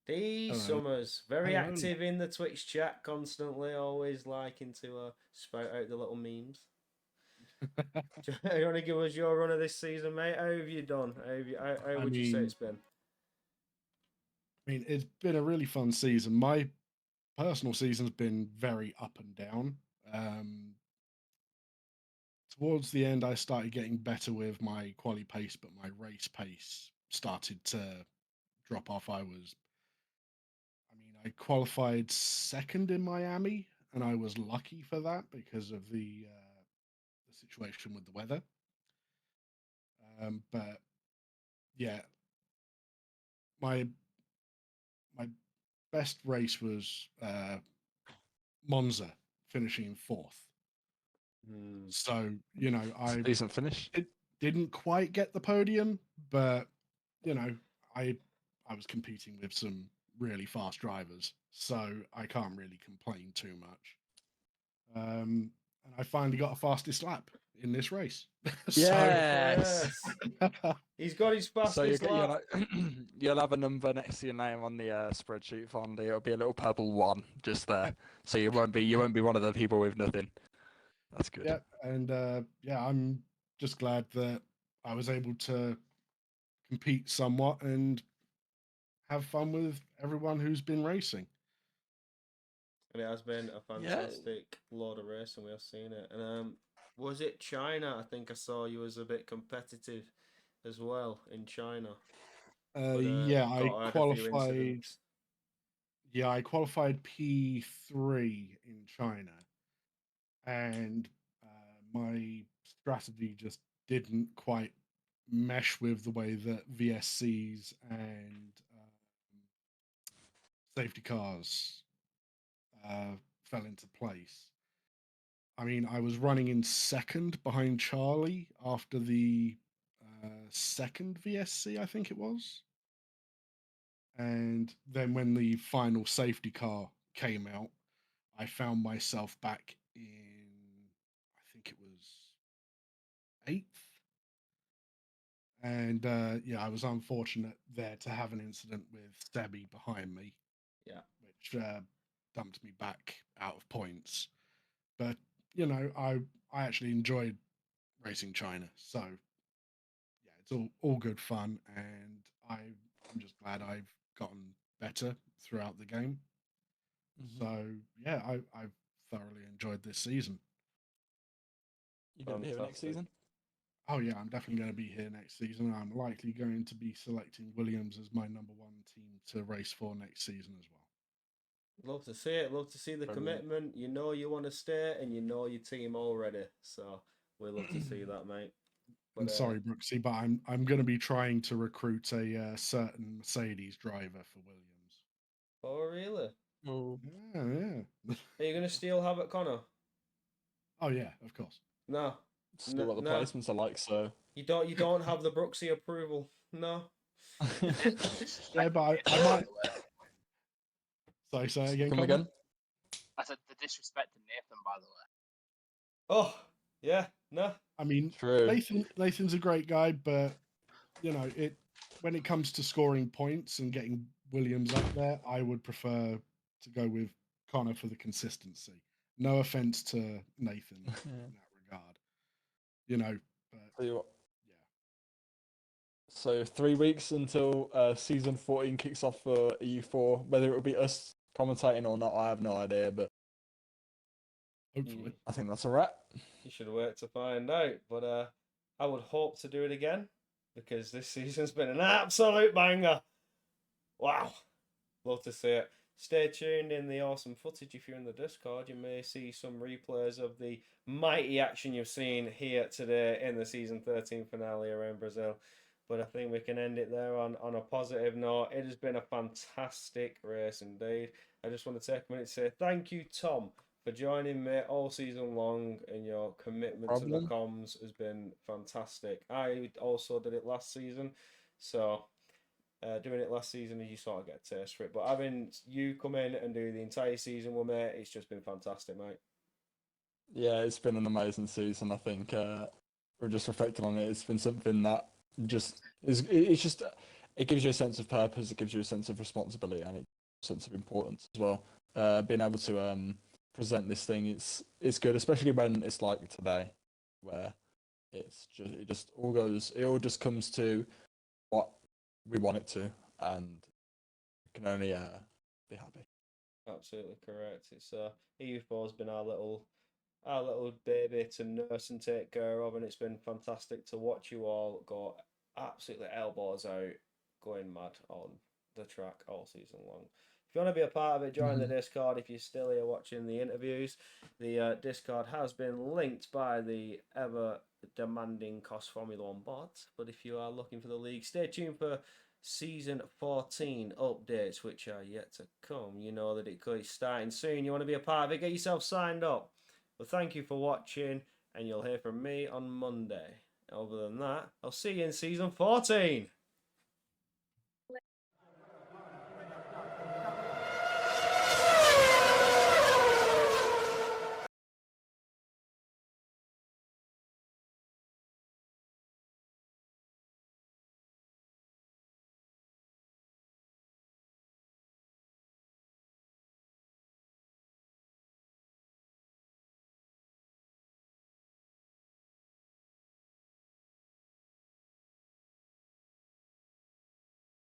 A: D
J: Hello.
A: Summers, very
J: Hello.
A: active in the Twitch chat constantly, always liking to spout out the little memes. Do you want to give us your run of this season, mate? How have you done? How would you say it's been?
J: I mean, it's been a really fun season. My personal season's been very up and down. Towards the end, I started getting better with my quali pace, but my race pace started to drop off. I qualified second in Miami, and I was lucky for that because of the situation with the weather. But yeah, my best race was Monza, finishing in fourth. So I
B: Decent finish.
J: didn't quite get the podium, but I was competing with some really fast drivers, so I can't really complain too much. And I finally got a fastest lap in this race.
B: Yes.
A: He's got his fastest lap.
B: You'll have a number next to your name on the spreadsheet, Fondy. It'll be a little purple 1 just there, so you won't be one of the people with nothing. That's good.
J: Yeah, and I'm just glad that I was able to compete somewhat and have fun with everyone who's been racing.
A: And it has been a fantastic load of racing. We have seen it. And was it China? I think I saw you as a bit competitive as well in China.
J: Yeah, I qualified. Yeah, I qualified P3 in China, and my strategy just didn't quite mesh with the way that VSCs and safety cars fell into place. I mean, I was running in second behind Charlie after the second VSC, I think it was. And then when the final safety car came out, I found myself back in, I think it was 8th. And I was unfortunate there to have an incident with Sebi behind me.
A: Yeah.
J: Which dumped me back out of points. But, I actually enjoyed racing China. So, yeah, it's all good fun. And I'm just glad I've gotten better throughout the game.
B: Mm-hmm.
J: So, yeah, I've thoroughly enjoyed this season.
B: You going to be here next season?
J: Oh, yeah, I'm definitely going to be here next season. I'm likely going to be selecting Williams as my number 1 team to race for next season as well.
A: Love to see it. Love to see the commitment. You know you want to stay, and you know your team already. So we love to see that, mate.
J: I'm sorry, Brooksy, but I'm going to be trying to recruit a certain Mercedes driver for Williams.
A: Oh, really?
B: Oh.
J: Yeah.
A: Are you going to steal Habit Connor?
J: Oh, yeah, of course.
A: No.
B: Still what the placements are like, so
A: you don't have the Brooksy approval. No.
J: Yeah, but I might. Sorry, say again.
B: Come again.
I: I said the disrespect to Nathan, by the way.
A: Oh, yeah, no.
J: I mean,
B: True.
J: Nathan's a great guy, but when it comes to scoring points and getting Williams up there, I would prefer to go with Connor for the consistency. No offense to Nathan in that regard, but
B: Tell you what. So 3 weeks until season 14 kicks off for EU4. Whether it will be us commentating or not, I have no idea. But
J: Hopefully.
B: I think that's a wrap.
A: You should wait to find out. But I would hope to do it again because this season's been an absolute banger. Wow. Love to see it. Stay tuned in the awesome footage. If you're in the Discord, you may see some replays of the mighty action you've seen here today in the season 13 finale around Brazil. But I think we can end it there on a positive note. It has been a fantastic race indeed. I just want to take a minute to say thank you, Tom, for joining me all season long, and your commitment to the comms has been fantastic. I also did it last season, so doing it last season, you sort of get a taste for it. But having you come in and do the entire season with me, it's just been fantastic, mate.
B: Yeah, it's been an amazing season. I think we're just reflecting on it. It's been something that just is. It's just it gives you a sense of purpose. It gives you a sense of responsibility and a sense of importance as well. Being able to present this thing, it's good, especially when it's like today, where it all just comes to what we want it to, and we can only be happy.
A: Absolutely correct. It's EU4 has been our little baby to nurse and take care of, and it's been fantastic to watch you all go absolutely elbows out, going mad on the track all season long. If you want to be a part of it, join the Discord. If you're still here watching the interviews, the Discord has been linked by the ever demanding Cost Formula 1 bot. But if you are looking for the league, stay tuned for season 14 updates, which are yet to come. You know that it's starting soon. You want to be a part of it, get yourself signed up. Well, thank you for watching, and you'll hear from me on Monday. Other than that, I'll see you in season 14.